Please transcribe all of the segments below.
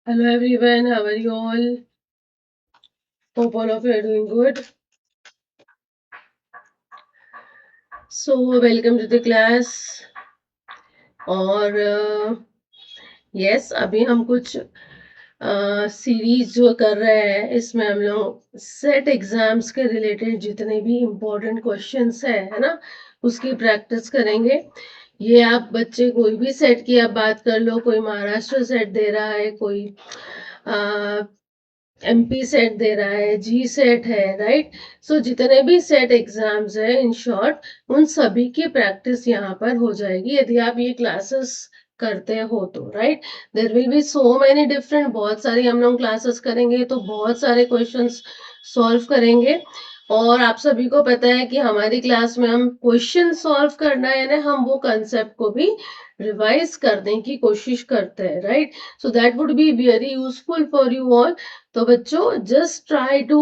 Hello everyone, how are you all? Hope all of you are doing good. So welcome to the class. और yes अभी हम कुछ series जो कर रहे हैं इसमें हम लोग सेट एग्जाम्स के रिलेटेड जितने भी इम्पोर्टेंट क्वेश्चंस है ना, उसकी प्रैक्टिस करेंगे। ये आप बच्चे कोई भी सेट की आप बात कर लो, कोई महाराष्ट्र सेट दे रहा है, कोई एमपी सेट दे रहा है, जी सेट है, राइट। सो जितने भी सेट एग्जाम्स है इन शॉर्ट, उन सभी की प्रैक्टिस यहाँ पर हो जाएगी यदि आप ये क्लासेस करते हो तो, right. There will be so many different, बहुत सारी हम लोग क्लासेस करेंगे तो बहुत सारे क्वेश्चंस सॉल्व करेंगे। और आप सभी को पता है कि हमारी क्लास में हम क्वेश्चन सॉल्व करना है ना, हम वो कंसेप्ट को भी रिवाइज करने की कोशिश करते हैं, right. So that would be very useful for you all. तो बच्चों just try to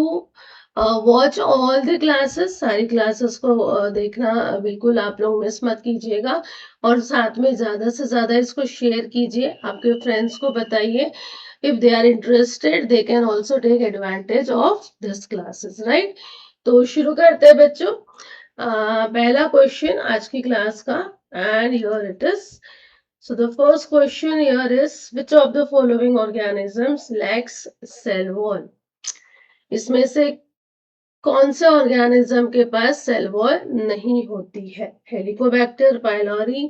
watch all the classes, सारी क्लासेस को देखना बिल्कुल आप लोग मिस मत कीजिएगा। और साथ में ज्यादा से ज्यादा इसको शेयर कीजिए, आपके फ्रेंड्स को बताइए। If they are interested they can also take advantage of this classes, right. तो शुरू करते हैं बच्चों। पहला क्वेश्चन आज की क्लास का, and here it is. So the first question here is, which of the following organisms lacks cell wall? इसमें से कौन से ऑर्गेनिज्म के पास सेल वॉल नहीं होती है? Helicobacter pylori,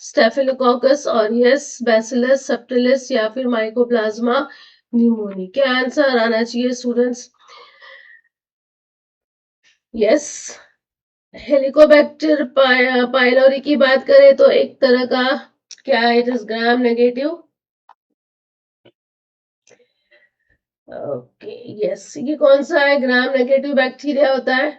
staphylococcus aureus, bacillus subtilis या फिर माइकोप्लाज्मा न्यूमोनी? क्या आंसर आना चाहिए स्टूडेंट्स? यस, हेलिकोबैक्टर पाइलोरी की बात करें तो एक तरह का क्या, it is gram negative. Okay yes, ये कौन सा है? ग्राम नेगेटिव बैक्टीरिया होता है,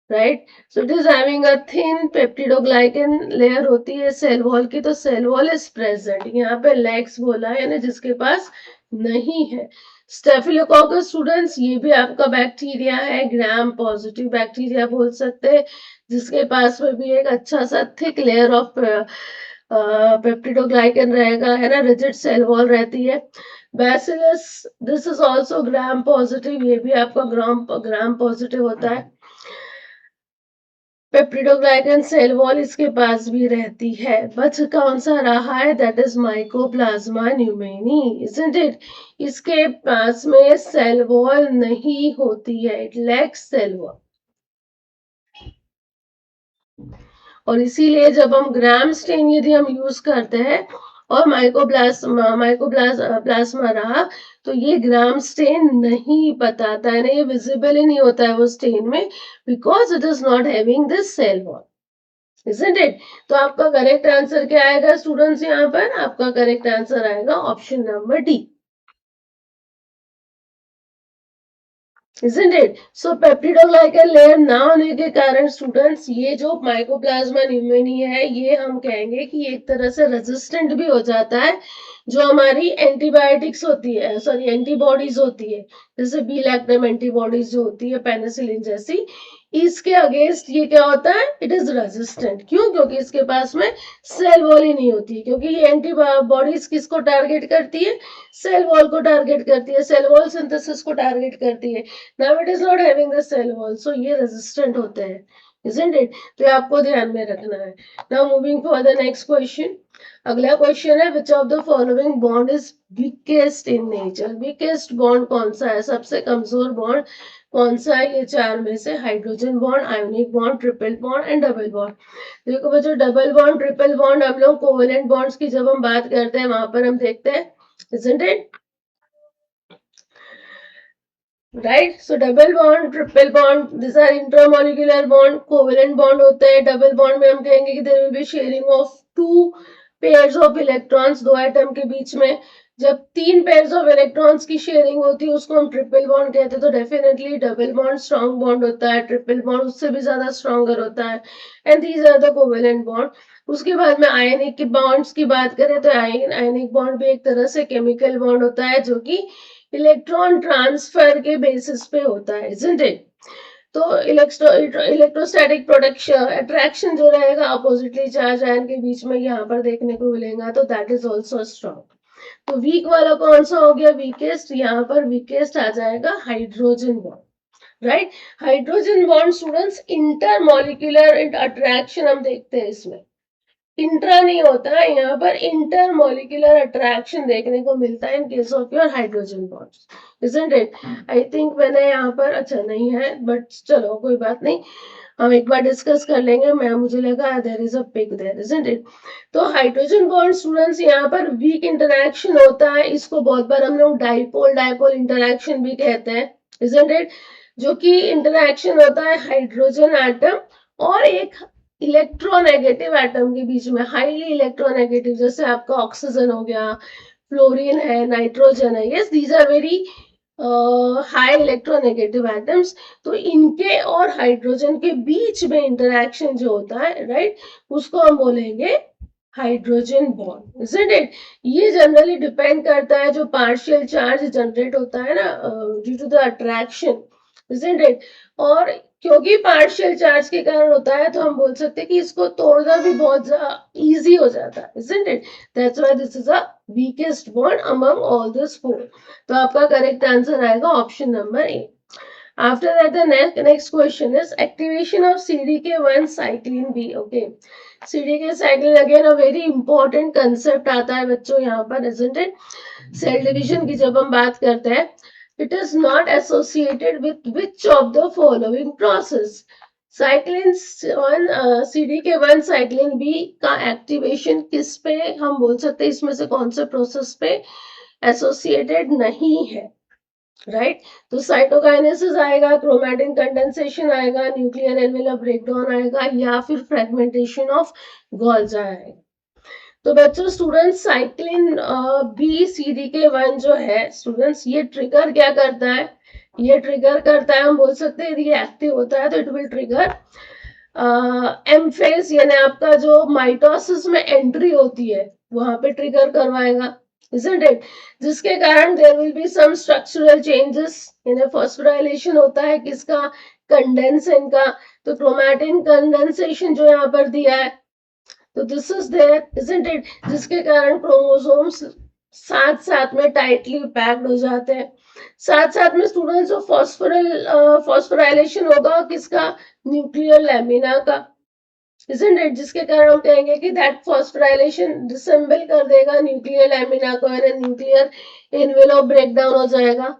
right. So it is having a thin peptidoglycan layer होती है सेल वॉल की। तो सेल वॉल इज प्रेजेंट, यहाँ पे लेग्स बोला है ना, जिसके पास नहीं है। स्टेफिलोकोकस स्टूडेंट्स, ये भी आपका बैक्टीरिया है, ग्राम पॉजिटिव बैक्टीरिया बोल सकते हैं, जिसके पास में भी एक अच्छा सा थिक लेयर ऑफ पेप्टिडोग्लाइकन रहेगा, है ना, रिजिड सेल वॉल रहती है। Bacillus, this is also gram positive, ये भी आपका ग्राम पॉजिटिव होता है। पेप्टिडोग्लाइकन सेल वॉल इसके पास भी रहती है। बच कौन सा रहा है? That is mycoplasma pneumoniae, isn't it. इसके पास में सेल वॉल नहीं होती है, इट लैक्स सेल वॉल। और इसीलिए जब हम ग्राम स्टेन यदि हम यूज करते हैं और माइकोप्लाज्मा रहा, तो ये ग्राम स्टेन नहीं बताता है ना, ये विजिबल ही नहीं होता है वो स्टेन में, because it is not having this cell wall, isn't it? तो आपका करेक्ट आंसर क्या आएगा स्टूडेंट्स? यहाँ पर आपका करेक्ट आंसर आएगा option number D, isn't it? So peptidoglycan layer ना होने के कारण स्टूडेंट्स ये जो माइकोप्लाज्मा न्यूमोनी है, ये हम कहेंगे कि एक तरह से रेजिस्टेंट भी हो जाता है। जो हमारी एंटीबायोटिक्स होती है, सॉरी एंटीबॉडीज होती है, जैसे बी लैक्टम एंटीबॉडीज जो होती है पेनिसिलिन जैसी, इसके अगेंस्ट ये क्या होता है? It is resistant. क्यों? क्योंकि इसके पास में सेल वॉल ही नहीं होती, क्योंकि ये एंटीबॉडीज किसको टारगेट करती है? सेल वॉल को टारगेट करती है, सेल वॉल सिंथेसिस को टारगेट करती है। Now it is not having the cell wall, so ये रेजिस्टेंट होते हैं, isn't it? तो ये आपको ध्यान में रखना है। Now moving for the next question. अगला क्वेश्चन है, विच of the following bond is weakest in nature? Weakest bond कौन सा है? सबसे कमजोर बॉन्ड कौन सा है? ये चार में से hydrogen bond, ionic bond, triple bond and double bond. देखो बच्चों, डबल बॉन्ड ट्रिपल बॉन्ड हम लोग कोवेलेंट बॉन्ड्स की जब हम बात करते हैं वहां पर हम देखते हैं, isn't it? Right. So double bond triple bond this are intramolecular bond, covalent bond होते हैं। डबल बॉन्ड में हम कहेंगे कि there will be sharing of two pairs of electrons, दो एटम के बीच में। जब तीन पेयर्स ऑफ इलेक्ट्रॉन्स की शेयरिंग होती है उसको हम ट्रिपल बॉन्ड कहते हैं। तो definitely double bond strong bond होता है, ट्रिपल बॉन्ड उससे भी ज्यादा स्ट्रॉन्गर होता है, and these are the covalent bond. उसके बाद में आयनिक के बॉन्ड्स की बात करें तो आयनिक बॉन्ड भी एक तरह से केमिकल बॉन्ड होता है, जो कि इलेक्ट्रॉन ट्रांसफर के बेसिस पे होता है, isn't it? तो इलेक्ट्रोस्टैटिक प्रोटेक्शन अट्रैक्शन जो रहेगा अपोजिटली चार्ज आयन के बीच में यहाँ पर देखने को मिलेगा, तो दैट इज ऑल्सो स्ट्रॉन्ग। तो वीक वाला कौन सा हो गया वीकेस्ट, यहाँ पर वीकेस्ट आ जाएगा hydrogen bond, right. Hydrogen bond students intermolecular attraction हम देखते हैं इसमें, इंट्रा नहीं होता है, यहाँ पर इंटरमॉलिक्यूलर अट्रैक्शन देखने को मिलता है in case of your hydrogen bonds, isn't it. I think मैंने यहाँ पर अच्छा नहीं है, बट चलो कोई बात नहीं, हम एक बार डिस्कस कर लेंगे। मुझे लगा there is a pig there, isn't it. तो हाइड्रोजन बॉन्ड स्टूडेंट्स यहाँ पर वीक इंटरैक्शन होता है, इसको बहुत बार हम लोग डाइपोल डाइपोल इंटरैक्शन भी कहते हैं, इजंट इट, जो कि इंटरैक्शन होता है हाइड्रोजन एटम और एक इलेक्ट्रोनेगेटिव एटम के बीच में, हाईली इलेक्ट्रोनेगेटिव, जैसे आपका ऑक्सीजन हो गया, फ्लोरीन है, नाइट्रोजन है, yes these are very high electronegative atoms. तो इनके और हाइड्रोजन के बीच में इंटरैक्शन जो होता है, राइट, उसको हम बोलेंगे हाइड्रोजन बॉन्ड, इजंट इट। ये जनरली डिपेंड करता है जो पार्शियल चार्ज जनरेट होता है ना due to the attraction, isn't it. और क्योंकि पार्शियल चार्ज के कारण होता है, तो हम बोल सकते हैं कि इसको तोड़ना भी बहुत इजी हो जाता है, isn't it? That's why this is a weakest bond among all these four. तो आपका करेक्ट आंसर आएगा option number A. After that, the next question is activation of CDK1 cyclin B. Okay, CDK cyclin again a very important concept आता है बच्चों यहाँ पर, isn't it? Cell division की जब हम बात करते हैं, it is not associated with which of the following process. Cyclin CDK1 cyclin B का एक्टिवेशन किस पे हम बोल सकते हैं, इसमें से कौन से प्रोसेस पे एसोसिएटेड नहीं है, राइट। तो साइटोकाइनेसिस आएगा, क्रोमैटिन कंडेंसेशन आएगा, न्यूक्लियर एनवेलप ब्रेकडाउन आएगा, या फिर फ्रेगमेंटेशन ऑफ गोल्जी आएगा। तो बच्चों स्टूडेंट्स साइक्लिन बी CDK1 जो है स्टूडेंट्स, ये ट्रिगर क्या करता है, ये ट्रिगर करता है, हम बोल सकते हैं ये एक्टिव होता है तो it will trigger M phase, यानी आपका जो माइटोसिस में एंट्री होती है वहां पे ट्रिगर करवाएगा, isn't it? जिसके कारण there will be some structural changes, यानी फॉस्फोराइलेशन होता है किसका, कंडेंसन का। तो क्रोमैटिन कंडेंसेशन जो यहाँ पर दिया है, तो this is there, isn't it? जिसके कारण क्रोमोसोम्स साथ साथ में टाइटली पैक्ड हो जाते हैं। साथ साथ में स्टूडेंट्स जो फॉस्फोराइलेशन होगा किसका, न्यूक्लियर लैमिना का, isn't it? जिसके कारण हम कहेंगे कि दैट फॉस्फोराइलेशन डिसेंबल कर देगा न्यूक्लियर लैमिना को, यानी न्यूक्लियर एनवेलप ब्रेकडाउन हो जाएगा।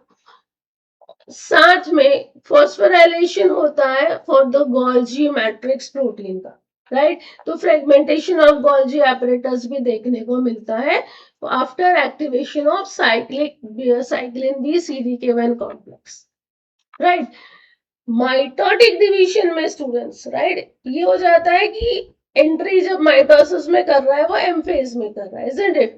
साथ में फॉस्फोराइलेशन होता है for the Golgi matrix protein का, राइट। तो फ्रेगमेंटेशन ऑफ गोल्जी एपरेटस भी देखने को मिलता है after activation of cyclin B CDK1 complex, right. Mitotic division में स्टूडेंट्स, राइट, ये हो जाता है कि एंट्री जब माइटोसिस में कर रहा है वो एम फेज में कर रहा है, isn't it?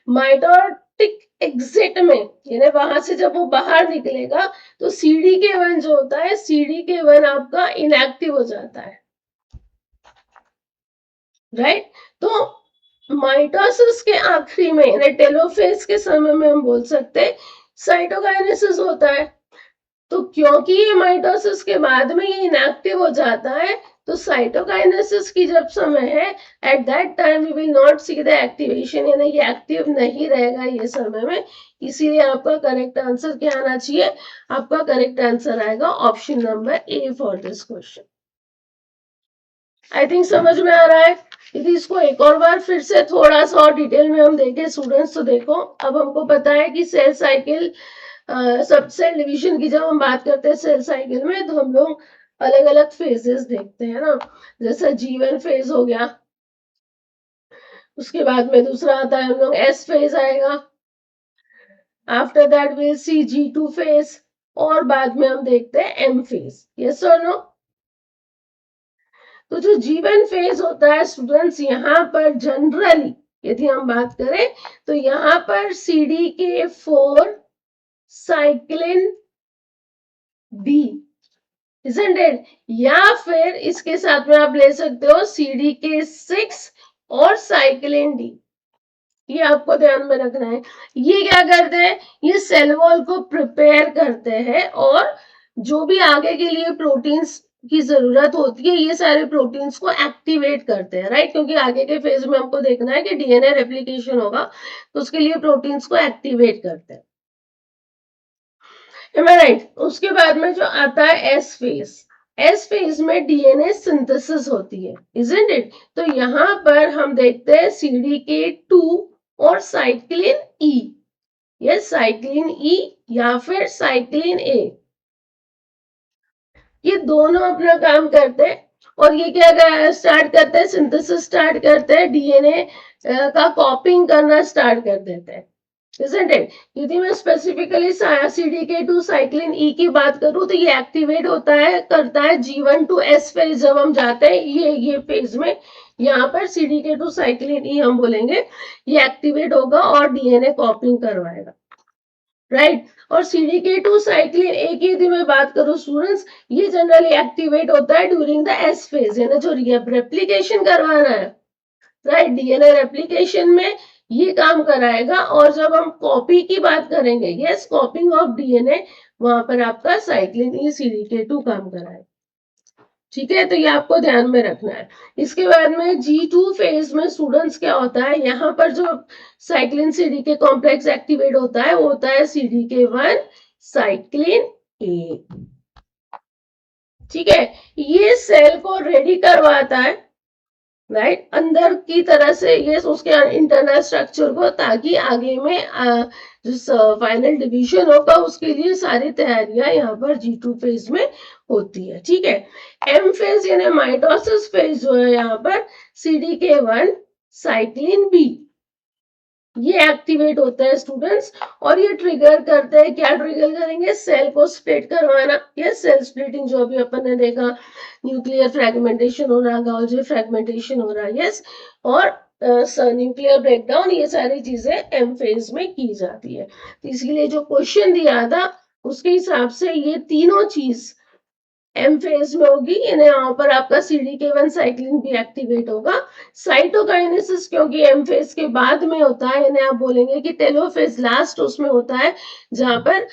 माइटोटिक एग्जिट में, यानी वहां से जब वो बाहर निकलेगा तो CDK1 जो होता है, CDK1 आपका इनएक्टिव हो जाता है, राइट। तो माइटोसिस के आखिरी में यानी टेलोफेज के समय में हम बोल सकते हैं साइटोकाइनेसिस होता है। तो क्योंकि ये माइटोसिस के बाद में ये इनएक्टिव हो जाता है, तो साइटोकाइनेसिस की जब समय है, at that time we will not see the activation, यानी ये एक्टिव नहीं रहेगा ये समय में। इसीलिए आपका करेक्ट आंसर क्या आना चाहिए, आपका करेक्ट आंसर आएगा option number A for this question. I think समझ में आ रहा है। यदि इसको एक और बार फिर से थोड़ा सा और डिटेल में हम देखें स्टूडेंट्स, तो देखो अब हमको पता है कि सेल साइकिल सब सेल डिवीजन की जब हम बात करते हैं सेल साइकिल में, तो हम लोग अलग अलग फेजेस देखते हैं ना, जैसे G1 फेज हो गया, उसके बाद में दूसरा आता है हम लोग S फेज आएगा, after that will see G2 phase, और बाद में हम देखते हैं M फेज, यस और नो। तो जो G1 फेज होता है स्टूडेंट्स, यहाँ पर जनरली यदि हम बात करें तो यहाँ पर CDK4 cyclin D, isn't it? या फिर इसके साथ में आप ले सकते हो CDK6 और साइक्लिन डी, ये आपको ध्यान में रखना है। ये क्या करते हैं, ये सेल वॉल को प्रिपेयर करते हैं और जो भी आगे के लिए प्रोटीन्स की जरूरत होती है ये सारे प्रोटीन्स को एक्टिवेट करते हैं, राइट, क्योंकि आगे के फेज में हमको देखना है कि डीएनए रेप्लिकेशन होगा तो उसके लिए प्रोटीन्स को एक्टिवेट करते हैं। Am I right? उसके बाद में जो आता है एस फेज, एस फेज में डीएनए सिंथेसिस होती है, इजंट इट? तो यहां पर हम देखते हैं CDK2 और साइक्लिन ई, ये साइक्लिन ई या फिर साइक्लिन ए, ये दोनों अपना काम करते हैं और ये क्या स्टार्ट करते हैं, सिंथेसिस स्टार्ट करते हैं, डीएनए का कॉपिंग करना स्टार्ट कर देते हैं, isn't it? यदि मैं स्पेसिफिकली CDK2 साइक्लिन ई की बात करूं तो ये एक्टिवेट होता है, करता है G1 to S फेज, जब हम जाते हैं ये फेज में, यहाँ पर CDK2 साइक्लिन ई हम बोलेंगे, ये एक्टिवेट होगा और डीएनए कॉपिंग करवाएगा, राइट। और CDK2 साइक्लिन ए की यदि मैं बात करूं स्टूडेंट्स, ये जनरली एक्टिवेट होता है ड्यूरिंग द एस फेज, यानी जो रेप्लिकेशन करवाना है, राइट, डीएनए रेप्लिकेशन में ये काम कराएगा। और जब हम कॉपी की बात करेंगे, यस, कॉपिंग ऑफ डीएनए, वहां पर आपका साइक्लिन ई CDK2 काम कराएगा, ठीक है, तो ये आपको ध्यान में रखना है। इसके बाद में G2 फेज में स्टूडेंट्स क्या होता है, यहाँ पर जो साइक्लिन CDK कॉम्प्लेक्स एक्टिवेट होता है वो होता है CDK1 साइक्लिन ए, ठीक है, ये सेल को रेडी करवाता है, राइट, अंदर की तरह से ये उसके इंटरनल स्ट्रक्चर को, ताकि आगे में जो फाइनल डिवीजन होगा उसके लिए सारी तैयारियां यहाँ पर G2 फेज में होती है, ठीक है। M फेज यानी माइटोसिस फेज जो है यहाँ पर CDK1 साइक्लिन बी, ये एक्टिवेट होता है स्टूडेंट्स, और ये ट्रिगर करते हैं, क्या ट्रिगर करेंगे, सेल को स्प्लिट करवाना, ये सेल स्प्लिटिंग जो भी अपन ने देखा, न्यूक्लियर फ्रेगमेंटेशन हो रहा, गॉल्जी फ्रेगमेंटेशन हो रहा, यस, और न्यूक्लियर ब्रेकडाउन, ये सारी चीजें एम फेज में की जाती है। तो इसलिए जो क्वेश्चन दिया था उसके हिसाब से ये तीनों चीज एम फेज में होगी, यानी यहाँ पर आपका CDK1 साइक्लिन भी एक्टिवेट होगा। साइटोकाइनेसिस क्योंकि एम फेज के बाद में होता है, यानी आप बोलेंगे कि टेलोफेज लास्ट उसमें होता है, जहां पर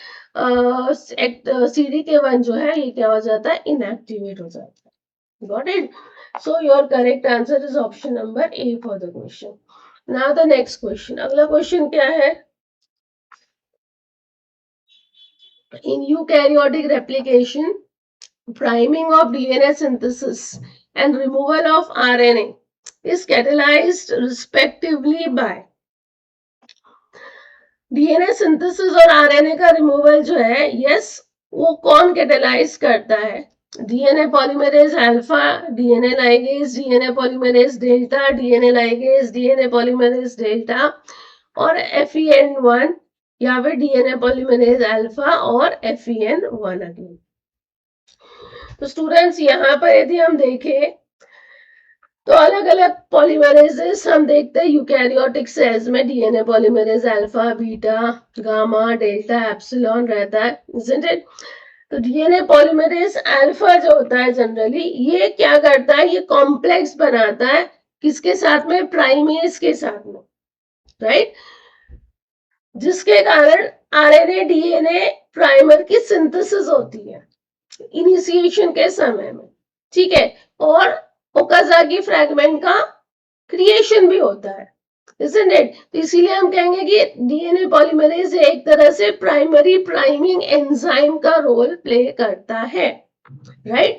CDK1 जो है ये क्या हो जाता है, इनएक्टिवेट हो जाता है। Got it? So your correct answer is option number A for the question. Now the next question, अगला क्वेश्चन क्या है, in eukaryotic replication priming of DNA synthesis and removal of RNA is catalyzed respectively by, DNA synthesis और RNA का removal जो है, yes, वो कौन catalyse करता है, DNA polymerase alpha, DNA ligase, DNA polymerase delta, DNA ligase, DNA polymerase delta, और FEN1, या फिर डीएनए पॉलीमरेज अल्फा और FEN1 अगेन। तो स्टूडेंट्स यहाँ पर यदि हम देखें तो अलग अलग पॉलीमरेजेस हम देखते हैं यूकैरियोटिक सेल्स में, DNA polymerase alpha, beta, gamma, delta, epsilon रहता है, isn't it? तो डीएनए पॉलीमरेज अल्फा जो होता है जनरली, ये क्या करता है, ये कॉम्प्लेक्स बनाता है, किसके साथ में, प्राइमेज के साथ में, राइट, जिसके कारण आरएनए डीएनए प्राइमर की सिंथेसिस होती है इनिशिएशन के समय में, ठीक है, और ओकाजाकी फ्रैगमेंट का क्रिएशन भी होता है, isn't it? तो इसीलिए हम कहेंगे कि डीएनए पॉलीमरेज एक तरह से प्राइमरी प्राइमिंग एंजाइम का रोल प्ले करता है, राइट।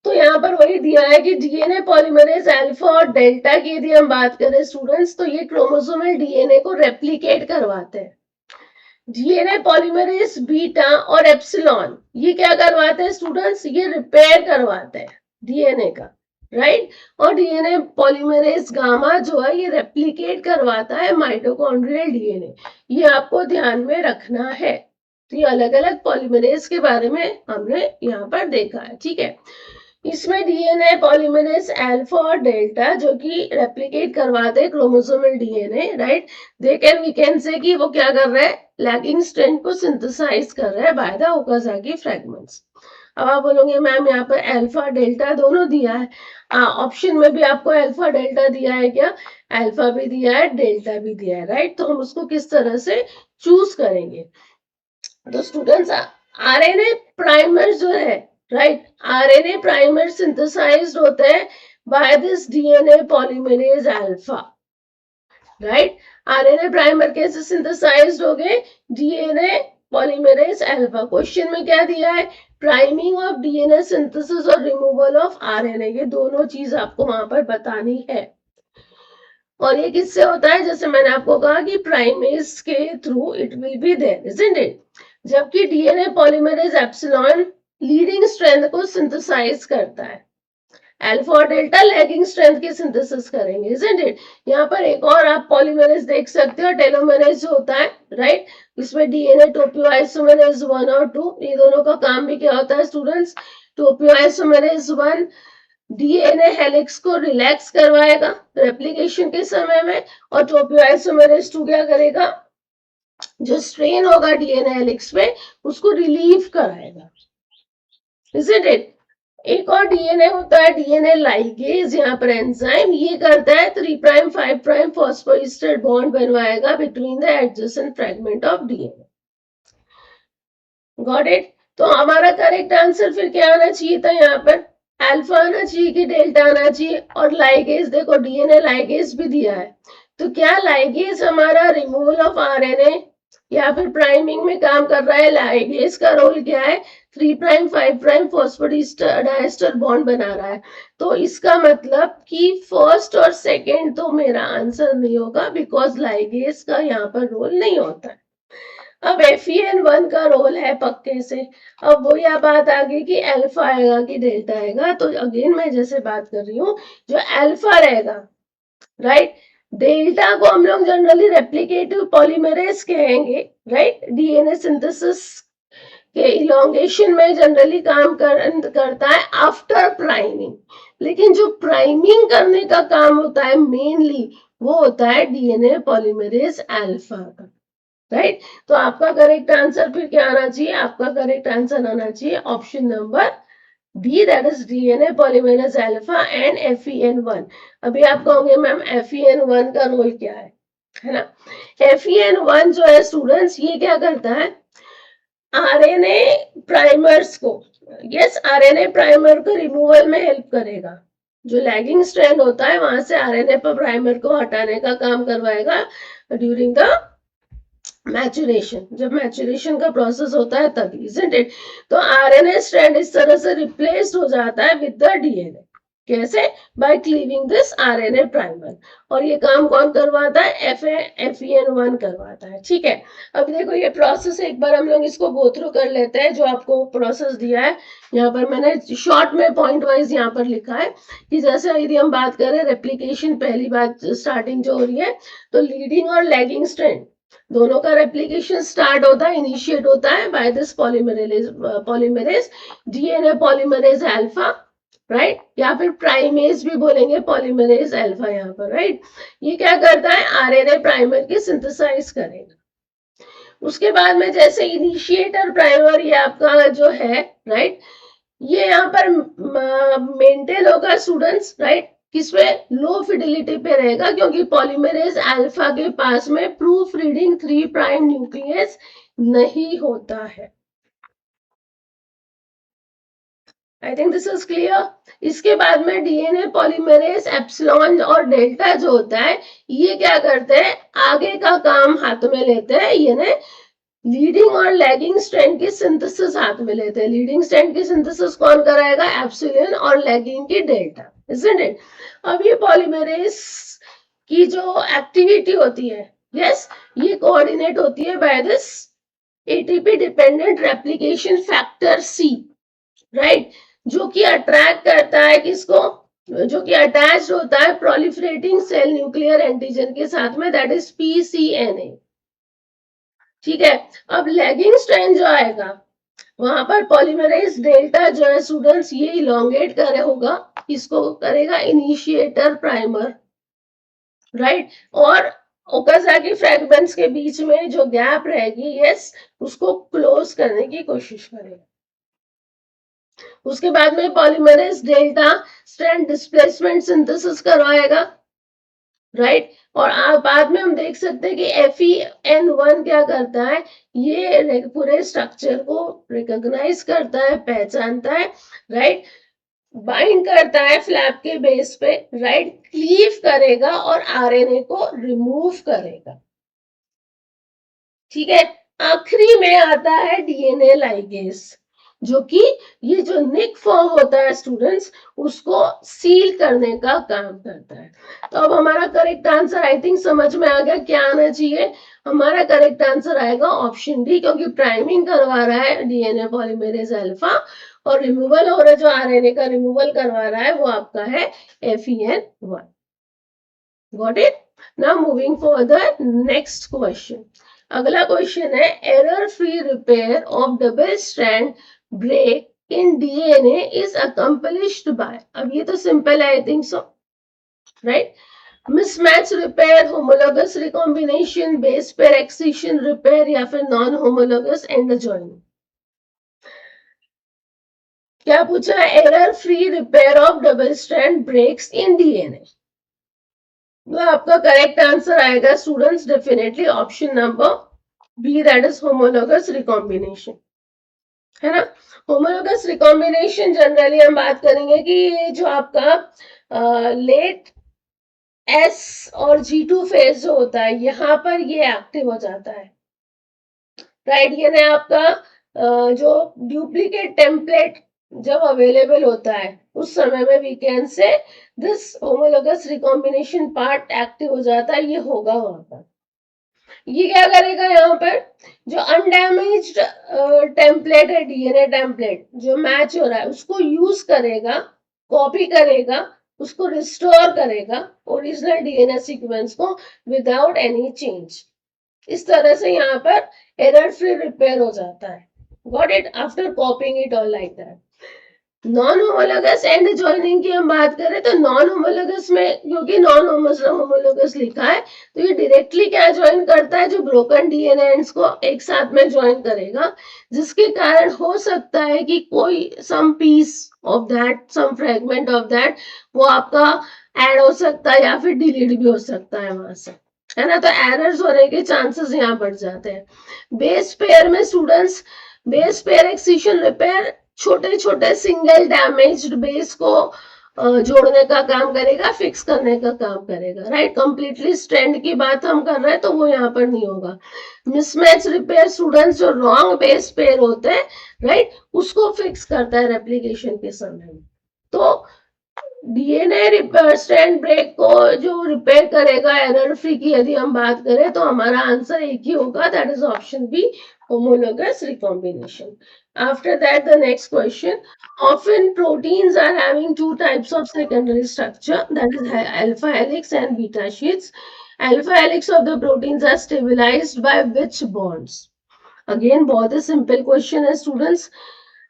तो यहाँ पर वही दिया है कि डीएनए पॉलीमरेज अल्फा और डेल्टा की यदि हम बात करें स्टूडेंट्स, तो ये क्रोमोसोमल डीएनए को रेप्लिकेट करवाते हैं। डीएनए पॉलीमरेज बीटा और एप्सिलॉन ये क्या करवाते हैं स्टूडेंट्स, ये रिपेयर करवाते हैं डीएनए का, राइट, और डीएनए पॉलीमरेज गामा जो है ये रेप्लिकेट करवाता है माइटोकॉन्ड्रियल डीएनए, ये आपको ध्यान में रखना है। तो ये अलग अलग पॉलीमरेज के बारे में हमने यहाँ पर देखा है, ठीक है। इसमें डीएनए पॉलीमरेज अल्फा और डेल्टा जो कि रेप्लिकेट करवाते हैं chromosomal DNA, right, we can say कि वो क्या कर रहा है, लैगिंग स्ट्रैंड को सिंथेसाइज कर रहा है बाय द ओकाजाकी फ्रैगमेंट्स। अब आप बोलोगे मैम यहाँ पर अल्फा डेल्टा दोनों दिया है, ऑप्शन में भी आपको अल्फा डेल्टा दिया है क्या, अल्फा भी दिया है, डेल्टा भी दिया है, राइट, तो हम उसको किस तरह से चूज करेंगे। तो स्टूडेंट्स आरएनए प्राइमर जो है, राइट, आरएनए प्राइमर सिंथेसाइज्ड होते हैं by this DNA polymerase alpha, right. RNA primer कैसे सिंथेसाइज्ड हो गए, डीएनए पॉलीमरेज अल्फा। क्वेश्चन में क्या दिया है, प्राइमिंग ऑफ डीएनए सिंथेसिस और रिमूवल ऑफ आरएनए, ये दोनों चीज आपको वहां पर बतानी है। और ये किससे होता है, जैसे मैंने आपको कहा कि प्राइमेज के through it will be there, isn't it. जबकि DNA polymerase epsilon leading strength को सिंथेसाइज करता है, अल्फा और डेल्टा लैगिंग स्ट्रेंथ की सिंथेसिस करेंगे, इजंट इट। यहाँ पर एक और आप पॉलीमरेज देख सकते हो, टेलोमेरेज होता है, राइट। इसमें डीएनए टोपियोआइसोमेरेज 1 और 2, ये दोनों का काम भी क्या होता है स्टूडेंट्स, टोपियोआइसोमेरेज 1 डीएनए हेलिक्स को रिलैक्स करवाएगा रेप्लिकेशन के समय में, और टोपियोआइसोमेरेज 2 क्या करेगा, जो स्ट्रेन होगा डीएनए हेलिक्स पे उसको रिलीव कराएगा, इजंट इट। एक और डीएनए होता है डीएनए लाइगेज, यहाँ पर एंजाइम ये करता है 3 प्राइम 5 प्राइम फॉस्फोएस्टर बॉन्ड बनवाएगा between the adjacent fragment of DNA, got it. तो हमारा करेक्ट आंसर फिर क्या आना चाहिए था, यहाँ पर अल्फा आना चाहिए कि डेल्टा आना चाहिए, और लाइगेज देखो डीएनए लाइगेज भी दिया है, तो क्या लाइगेज हमारा रिमूवल ऑफ आरएनए या फिर प्राइमिंग में काम कर रहा है, लाइगेज का रोल क्या है, 3 प्राइम 5 प्राइम फॉस्फोडाइस्टर बॉन्ड बना रहा है। तो इसका मतलब कि फर्स्ट और सेकेंड तो मेरा आंसर नहीं होगा, बिकॉज लाइगेज का यहाँ पर रोल नहीं होता है। अब FEN1 का रोल है पक्के से। अब वो यह बात आ गई कि अल्फा आएगा कि डेल्टा आएगा, तो अगेन मैं जैसे बात कर रही हूँ, जो अल्फा रहेगा, राइट, डेल्टा को हम लोग जनरली रेप्लिकेटिव पॉलीमरेज कहेंगे, राइट, डीएनए सिंथेसिस के इलोंगेशन में जनरली काम करता है आफ्टर प्राइमिंग, लेकिन जो प्राइमिंग करने का काम होता है मेनली वो होता है डीएनए पॉलीमरेज अल्फा का, राइट। तो आपका करेक्ट आंसर फिर क्या आना चाहिए, आपका करेक्ट आंसर आना चाहिए option number B, that is DNA polymerase alpha and FEN1। अभी आप कहोगे मैम FEN1 का रोल क्या है ना। FEN1 जो है स्टूडेंट्स, ये क्या करता है, आरएनए प्राइमर्स को, यस, आरएनए प्राइमर को रिमूवल में हेल्प करेगा, जो लैगिंग स्ट्रैंड होता है वहां से आरएनए प्राइमर को हटाने का काम करवाएगा ड्यूरिंग द मैचुरेशन, जब मैचुरेशन का प्रोसेस होता है तभी, इजंट इट। तो आरएनए स्ट्रैंड इस तरह से रिप्लेस हो जाता है विद द डीएनए, कैसे, by cleaving this RNA primer. और ये काम कौन करवाता है, FEN1 करवाता है, ठीक है। अब देखो ये प्रोसेस एक बार हम लोग इसको गो थ्रू कर लेते हैं, जो आपको प्रोसेस दिया है यहाँ पर मैंने शॉर्ट में पॉइंट वाइज यहाँ पर लिखा है कि जैसे यदि हम बात करें रेप्लिकेशन, पहली बात स्टार्टिंग जो हो रही है, तो लीडिंग और लैगिंग स्ट्रैंड दोनों का रेप्लिकेशन स्टार्ट होता है, इनिशिएट होता है by this polymerase DNA polymerase alpha, right, या फिर प्राइमेज भी बोलेंगे पॉलीमरेज अल्फा यहाँ पर, राइट। ये क्या करता है, आरएनए प्राइमर की सिंथेसाइज करेगा। उसके बाद में जैसे इनिशिएटर प्राइमर ये आपका जो है, राइट, ये यहाँ पर मेंटेन होगा स्टूडेंट्स, राइट, किसमें, लो फिडिलिटी पे रहेगा, क्योंकि पॉलीमरेज अल्फा के पास में प्रूफ रीडिंग 3 प्राइम न्यूक्लियस नहीं होता है। I think this is clear. इसके बाद में डीएनए पॉलीमरेज एप्सिलॉन और डेल्टा जो होता है, ये क्या करते हैं, आगे का काम हाथ में लेते हैं, यानी लीडिंग और लैगिंग स्ट्रैंड की सिंथेसिस हाथ में लेते हैं। लीडिंग स्ट्रैंड की सिंथेसिस कौन कराएगा, एप्सिलॉन, और लैगिंग की डेल्टा, इजंट इट। अब ये पॉलीमरेज की जो एक्टिविटी होती है, यस, ये कोऑर्डिनेट होती है by this ATP dependent replication factor C, right, जो कि अट्रैक्ट करता है किसको, जो कि अटैच होता है प्रोलिफरेटिंग सेल न्यूक्लियर एंटीजन के साथ में, दैट इज PCNA, ठीक है। अब लैगिंग स्ट्रैंड जो आएगा वहां पर पॉलीमरेज डेल्टा जो है स्टूडेंट्स, ये इलोंगेट करे होगा, इसको करेगा इनिशिएटर प्राइमर, राइट, और ओकाजाकी फ्रैगमेंट्स के बीच में जो गैप रहेगी, यस, उसको क्लोज करने की कोशिश करेगा। उसके बाद में polymerase delta strand displacement synthesis करवाएगा, राइट, और बाद में हम देख सकते हैं कि FEN1 क्या करता है, ये पूरे स्ट्रक्चर को रिकॉग्नाइज करता है, पहचानता है, राइट, बाइंड करता है फ्लैप के बेस पे, राइट, क्लीव करेगा और आरएनए को रिमूव करेगा। ठीक है, आखिरी में आता है डीएनए लाइगेज, जो कि ये जो निक फॉर्म होता है स्टूडेंट्स, उसको सील करने का काम करता है। तो अब हमारा करेक्ट आंसर आई थिंक समझ में आ गया क्या आना चाहिए। हमारा करेक्ट आंसर आएगा ऑप्शन डी, क्योंकि प्राइमिंग करवा रहा है डीएनए पॉलीमरेज अल्फा और रिमूवल हो रहा है, जो आरएनए का रिमूवल करवा रहा है वो आपका है FEN1। Got it? Now moving for the next question. अगला क्वेश्चन है error free repair of double strand break in DNA is accomplished by. अब ये तो सिंपल है I think so, right, mismatch repair, homologous recombination, base pair excision repair या फिर non homologous end joining. क्या पूछा है? Error free repair of double strand breaks in DNA. तो आपका करेक्ट आंसर आएगा students definitely option number B, that is homologous recombination, है ना। होमोलोगस रिकॉम्बिनेशन जनरली हम बात करेंगे कि ये जो आपका लेट S और G2 फेज जो होता है यहाँ पर ये एक्टिव हो जाता है, राइट। ये ना आपका जो डुप्लीकेट टेम्पलेट जब अवेलेबल होता है उस समय में we can say this homologous recombination part active हो जाता है, ये होगा वहां पर। ये क्या करेगा यहाँ पर, जो अनडैमेज्ड टेम्पलेट है, डीएनए टेम्पलेट जो मैच हो रहा है उसको यूज करेगा, कॉपी करेगा, उसको रिस्टोर करेगा ओरिजिनल डीएनए सीक्वेंस को विदाउट एनी चेंज। इस तरह से यहाँ पर एरर फ्री रिपेयर हो जाता है। Got it? After कॉपिंग it all like that. Non homologous end joining की हम बात करें तो नॉन होमोलोगस में, क्योंकि नॉन होमोलोगस लिखा है, तो ये डायरेक्टली क्या ज्वाइन करता है, जो ब्रोकन डीएनए एंड्स को एक साथ में ज्वाइन करेगा, जिसके कारण हो सकता है कि कोई some piece of that, some fragment of that वो आपका ऐड हो सकता है या फिर डिलीट भी हो सकता है वहां से, है ना। तो एरर्स होने के चांसेस यहाँ बढ़ जाते हैं। बेस पेयर में students, base pair excision repair छोटे छोटे सिंगल डैमेज्ड बेस को जोड़ने का काम करेगा, फिक्स करने का काम करेगा, राइट। कंप्लीटली स्ट्रैंड की बात हम कर रहे हैं तो वो यहाँ पर नहीं होगा। मिसमैच रिपेयर स्टूडेंट्स जो रॉन्ग बेस पेयर होते हैं, राइट, उसको फिक्स करता है रेप्लिकेशन के समय। तो डीएनए स्ट्रैंड ब्रेक को जो रिपेयर करेगा एरर फ्री की यदि हम बात करें तो हमारा आंसर एक ही होगा, that is option B, homologous recombination. After that, the next question. Often proteins are having two types of secondary structure, that is alpha helix and beta sheets. Alpha helix of the proteins are stabilized by which bonds? Again, बहुत ही simple question है students.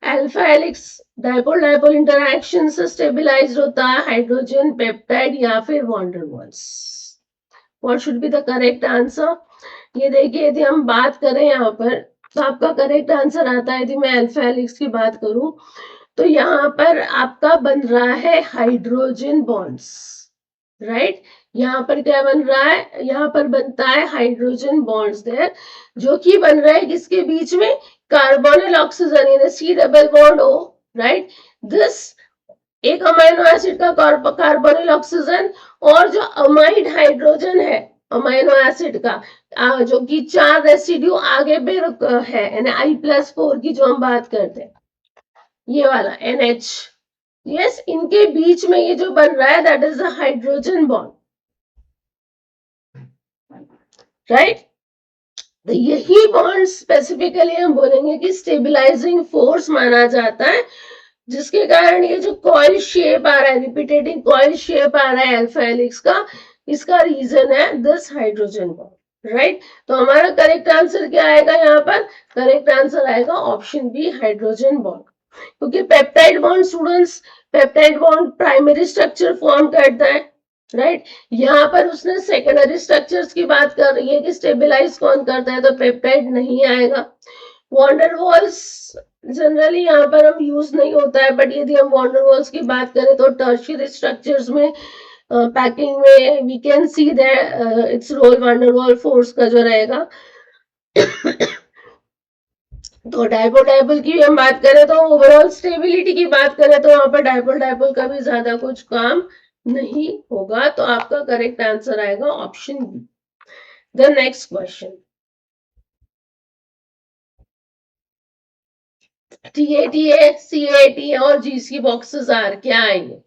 Alpha helix dipole dipole interaction से stabilised होता है hydrogen peptide या फिर van der Waals. What should be the correct answer? ये देखिए, यदि हम बात करें यहाँ पर तो आपका करेक्ट आंसर आता है, यदि मैं अल्फा हेलिक्स की बात करूं तो यहाँ पर आपका बन रहा है हाइड्रोजन बॉन्ड्स, राइट। यहाँ पर क्या बन रहा है, यहाँ पर बनता है हाइड्रोजन बॉन्ड्स देयर, जो कि बन रहा है किसके बीच में, carbonyl oxygen in C double bond O, right. This एक अमाइनो एसिड का कार्बोनिल ऑक्सीजन और जो अमाइड हाइड्रोजन है अमाइनो एसिड का, जो कि 4 रेसिड्यू आगे पे है, I+4 की जो हम बात करते हैं, ये वाला NH, यस, इनके बीच में ये जो बन रहा है that is the hydrogen bond, right. तो यही बॉन्ड स्पेसिफिकली हम बोलेंगे कि स्टेबलाइजिंग फोर्स माना जाता है, जिसके कारण ये जो कॉइल शेप आ रहा है, रिपीटेटिंग कॉइल शेप आ रहा है अल्फा हेलिक्स का, इसका रीजन है दिस हाइड्रोजन बॉन्ड, राइट। तो हमारा करेक्ट आंसर क्या आएगा यहाँ पर? करेक्ट आंसर आएगा ऑप्शन बी, हाइड्रोजन बॉन्ड। क्योंकि peptide bond students, peptide bond primary structure form करता है, राइट। यहाँ पर उसने सेकेंडरी स्ट्रक्चर्स की बात कर रही है कि स्टेबलाइज कौन करता है, तो पेप्टाइड नहीं आएगा। वॉन्डर वॉल्स जनरली यहाँ पर हम यूज नहीं होता है, बट यदि हम वॉन्डर वॉल्स की बात करें तो टर्शियरी स्ट्रक्चर्स में, पैकिंग में we can see that its role van der Waals force का जो रहेगा। तो डाइपोल डाइपोल की भी हम बात करें तो ओवरऑल स्टेबिलिटी की बात करें तो वहां पर डाइपोल डाइपोल का भी ज्यादा कुछ काम नहीं होगा, तो आपका करेक्ट आंसर आएगा option B. The next question, TATA, CAT और जीसी बॉक्सेस आर क्या आएंगे?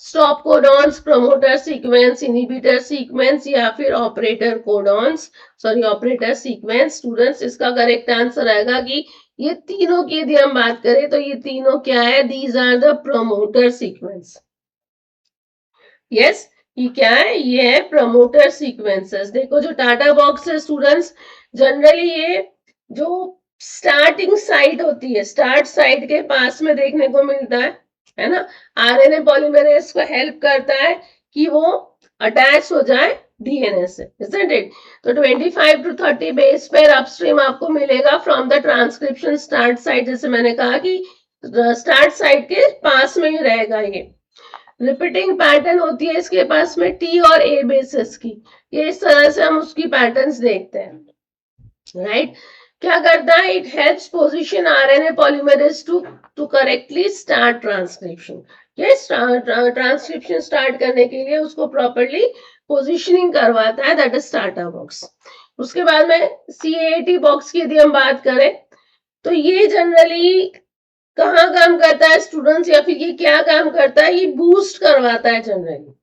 Stop codons, promoter sequence, inhibitor sequence या फिर operator codons, sorry operator sequence. Students इसका करेक्ट आंसर आएगा कि ये तीनों की यदि हम बात करें तो ये तीनों क्या है? These are the promoter sequence. Yes, ये क्या है? ये है प्रमोटर सीक्वेंसेस। देखो जो टाटा बॉक्स है स्टूडेंट्स, जनरली ये जो स्टार्टिंग साइट होती है, स्टार्ट साइट के पास में देखने को मिलता है ना? आरएनए पॉलीमरेज को हेल्प करता है कि वो अटैच हो जाए डीएनए से, isn't it? तो 25 to 30 बेस पेयर अपस्ट्रीम आपको मिलेगा from the transcription start site. जैसे मैंने कहा कि स्टार्ट साइट के पास में ही रहेगा ये। रिपीटिंग पैटर्न होती है इसके पास में टी और ए बेसिस की, ये इस तरह से हम उसकी पैटर्न्स देखते हैं, राइट? क्या करता है? It helps position RNA polymerase to correctly start transcription. ये ट्रांसक्रिप्शन स्टार्ट करने के लिए उसको प्रॉपर्ली पोजीशनिंग करवाता है, दैट इज स्टार्टर बॉक्स। उसके बाद में सीएटी बॉक्स की यदि हम बात करें तो ये जनरली कहाँ काम करता है स्टूडेंट्स, या फिर ये क्या काम करता है? ये बूस्ट करवाता है जनरली।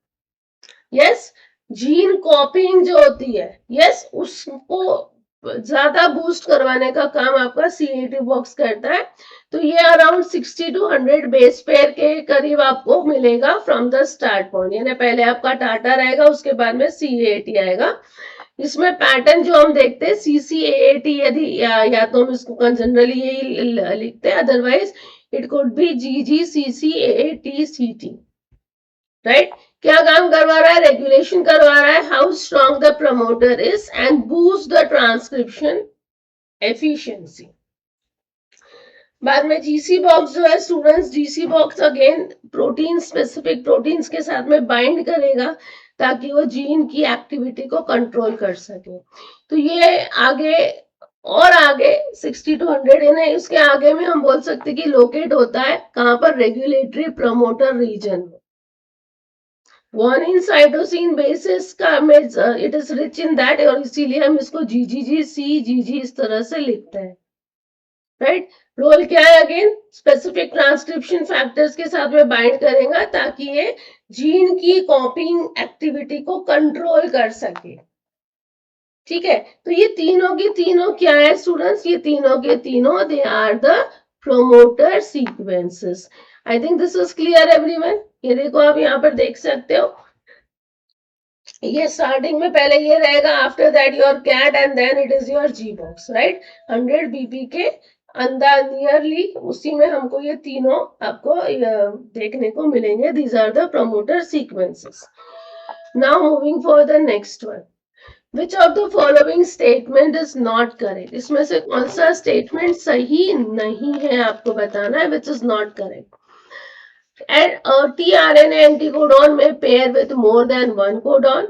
यस, जीन कॉपिंग जो होती है, यस, उसको ज्यादा बूस्ट करवाने का काम आपका सीएटी बॉक्स करता है। तो ये अराउंड 60 to 100 बेस पेयर के करीब आपको मिलेगा फ्रॉम द स्टार्ट पॉइंट, यानी पहले आपका टाटा रहेगा, उसके बाद में सीएटी आएगा। इसमें पैटर्न जो हम देखते हैं सीसीएटी, यदि या तो हम इसको जनरली यही लिखते हैं, otherwise it could be GGCCATCT, right? क्या काम करवा रहा है? रेगुलेशन करवा रहा है how strong the promoter is and boost the transcription efficiency. बाद में जीसी बॉक्स जो है students, GC box again protein specific proteins के साथ में बाइंड करेगा ताकि वो जीन की एक्टिविटी को कंट्रोल कर सके। तो ये आगे और आगे 60 to 100 यानी उसके आगे में हम बोल सकते कि लोकेट होता है कहां पर? रेगुलेटरी प्रमोटर रीजन में। guanine साइटोसिन बेसिस का में it is rich in that, और इसीलिए हम इसको जीजीजी सी जीजी इस तरह से लिखते हैं, राइट? रोल क्या है? अगेन स्पेसिफिक ट्रांसक्रिप्शन फैक्टर्स के साथ में बाइंड करेगा ताकि ये जीन की कॉपिंग एक्टिविटी को कंट्रोल कर सके, ठीक है? तो ये तीनों की तीनों क्या है स्टूडेंट्स? ये तीनों के तीनों they are the promoter sequences. I think this is clear everyone. ये देखो आप यहाँ पर देख सकते हो, ये स्टार्टिंग में पहले ये रहेगा, after that your CAAT and then it is your G box, right? 100 bp के अंदर नियरली उसी में हमको ये तीनों आपको देखने को मिलेंगे। These are the promoter sequences. Now moving for the next one, which of the following statement is not correct? इसमें से कौन सा स्टेटमेंट सही नहीं है आपको बताना है, which is not correct. tRNA anticodon may pair with more than one codon.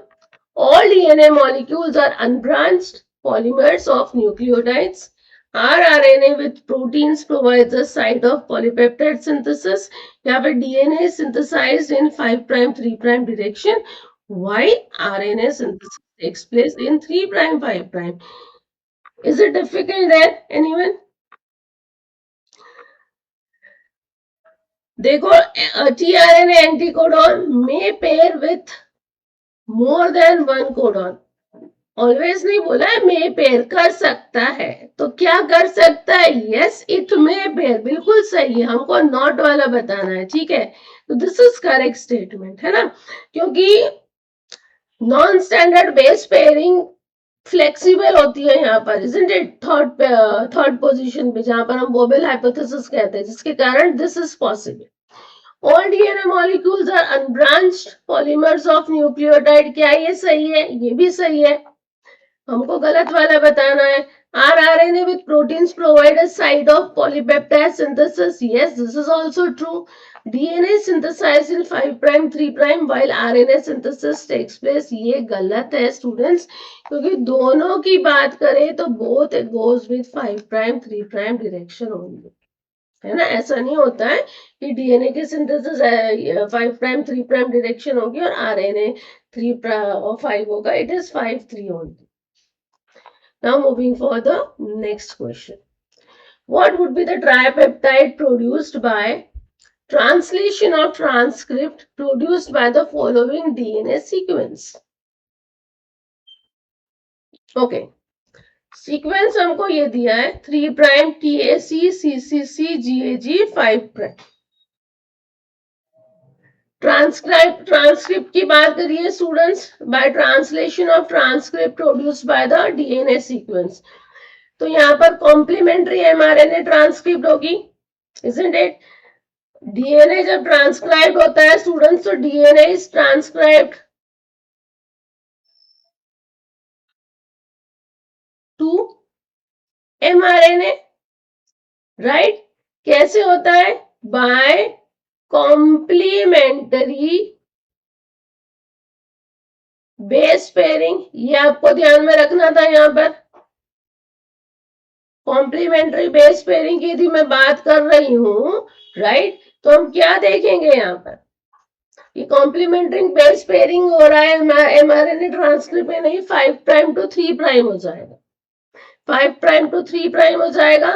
All DNA molecules are unbranched polymers of nucleotides. rRNA with proteins provides a site of polypeptide synthesis. या फिर DNA is synthesized in 5' 3' direction. Why RNA synthesis takes place in 3' 5'? Is it difficult there, anyone? देखो tRNA anticodon may pair with more than one codon. Always नहीं बोला है, मे pair कर सकता है। तो क्या कर सकता है? यस, इट मे पेयर, बिल्कुल सही है, हमको नॉट वाला बताना है, ठीक है? तो दिस इज करेक्ट स्टेटमेंट, है ना? क्योंकि non standard base pairing flexible होती है यहाँ पर, इजंट इट? थर्ड पोजीशन पे जहां पर हम बोबेल हाइपोथेसिस कहते हैं, जिसके कारण this is possible. All DNA molecules are unbranched polymers of nucleotide, क्या ये सही है? ये भी सही है, हमको गलत वाला बताना है। rRNA with proteins provide a site of polypeptide synthesis. Yes, this is also true. DNA synthesized in 5 prime 3 prime while RNA synthesis takes place. ये गलत है स्टूडेंट्स, क्योंकि दोनों की बात करें तो both it goes with 5 prime 3 prime direction only, है ना। ऐसा नहीं होता है कि डीएनए की सिंथेसिस 5 प्राइम 3 प्राइम डायरेक्शन होगी और आरएनए 3 और 5 होगा। It is 5 3 only. Now moving for the next question, what would be the tripeptide produced by translation of transcript produced by the following DNA sequence? Okay, sequence हमको ये दिया है 3 prime TAC CCC GAG 5 prime. Transcript की बात करिए students, by translation of transcript produced by the DNA sequence. तो यहाँ पर कॉम्प्लीमेंट्री एमआरएनए ट्रांसक्रिप्ट होगी, इजंट इट। डीएनए जब ट्रांसक्राइब होता है स्टूडेंट्स, तो DNA is transcribed to mRNA, right. कैसे होता है? बाय कॉम्प्लीमेंट्री बेस पेयरिंग, ये आपको ध्यान में रखना था। यहाँ पर कॉम्प्लीमेंट्री बेस पेयरिंग की यदि मैं बात कर रही हूं, राइट, तो हम क्या देखेंगे यहाँ पर? ये कॉम्प्लीमेंट्री बेस पेयरिंग हो रहा है एमआरएनए ट्रांसक्रिप्ट में, नहीं 5 प्राइम टू 3 प्राइम हो जाएगा, 5 प्राइम टू 3 प्राइम हो जाएगा।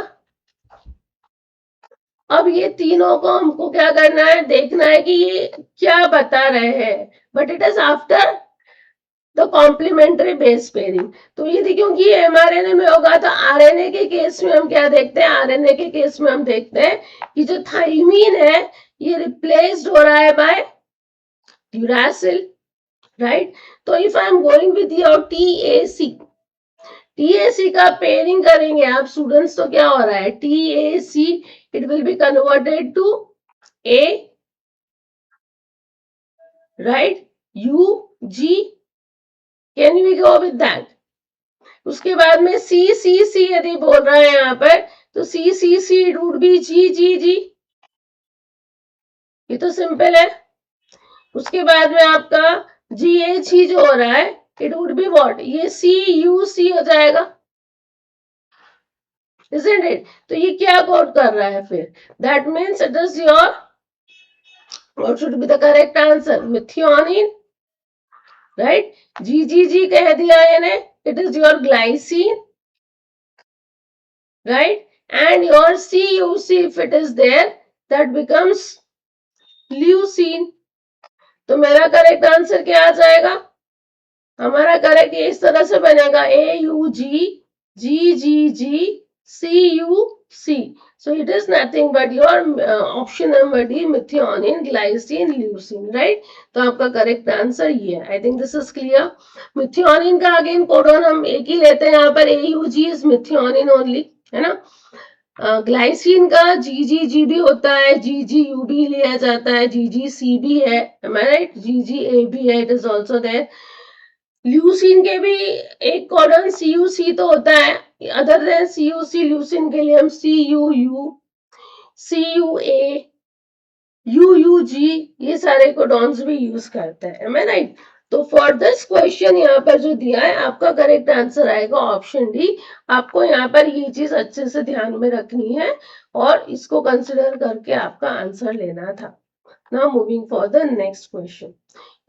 अब ये तीनों को हमको क्या करना है? देखना है कि ये क्या बता रहे हैं, but it is after the complementary base pairing. तो ये क्योंकि एमआरएनए में होगा, तो आरएनए के केस में हम क्या देखते हैं? आरएनए के केस में हम देखते हैं कि जो थाइमीन है ये रिप्लेस्ड हो रहा है बाय यूरासिल, राइट। तो if I am going with your TAC, TAC का पेयरिंग करेंगे आप स्टूडेंट्स, तो क्या हो रहा है? TAC it will be converted to A, right, UG, can we go with that? उसके बाद में सी सी सी यदि बोल रहा है यहाँ पर, तो सी सी सी वुड बी जी जी जी, ये तो सिंपल है। उसके बाद में आपका जी एच ही जो हो रहा है, इट वुड बी व्हाट? ये सी यू सी हो जाएगा, isn't it? तो ये क्या कोड कर रहा है फिर? That means it is your, what should be the correct answer? Methionine, right. जी जी जी कह दिया यानी it is your glycine, right, and your CUC if it is there that becomes leucine। तो मेरा करेक्ट आंसर क्या आ जाएगा? हमारा करेक्ट इस तरह से बनेगा AUG GGG CUC। so it is nothing but your option number D, methionine glycine leucine, right। तो आपका करेक्ट आंसर ये है। I think this is clear. Methionine का अगेन कोडोन हम एक ही लेते हैं यहाँ पर, AUG इज मिथियोनिन ओनली, है ना। ग्लाइसिन का GGG भी होता है, GGU भी लिया जाता है, GGC भी है, राइट, GGA भी है, it is also there. Leucine के भी एक कोडन CUC तो होता है, अदर देन CUC ल्यूसिन के लिए हम CUU CUA UUG ये सारे कोडॉन्स भी यूज करते हैं, एम आई राइट। तो फॉर दिस क्वेश्चन यहाँ पर जो दिया है, आपका करेक्ट आंसर आएगा ऑप्शन डी। आपको यहाँ पर ये चीज अच्छे से ध्यान में रखनी है और इसको कंसिडर करके आपका आंसर लेना था। Now moving for the next question,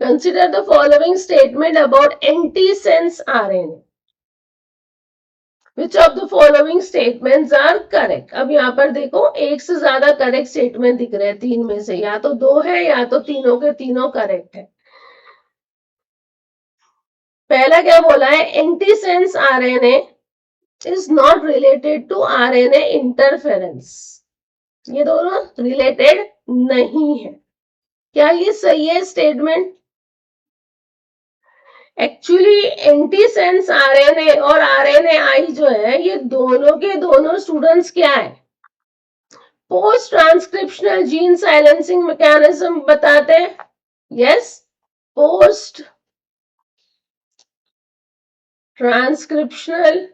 consider the following statement about antisense RNA. Which of the following statements are correct? अब यहाँ पर देखो एक से ज्यादा करेक्ट स्टेटमेंट दिख रहे हैं, तीन में से या तो दो है या तो तीनों के तीनों करेक्ट है। पहला क्या बोला है? Antisense RNA is not related to RNA interference. ये दोनों रिलेटेड नहीं है। क्या ये सही है स्टेटमेंट? एक्चुअली एंटीसेंस आरएनए और आरएनएआई जो है, ये दोनों के दोनों स्टूडेंट्स क्या है? Post transcriptional gene silencing mechanism बताते हैं। Yes, post transcriptional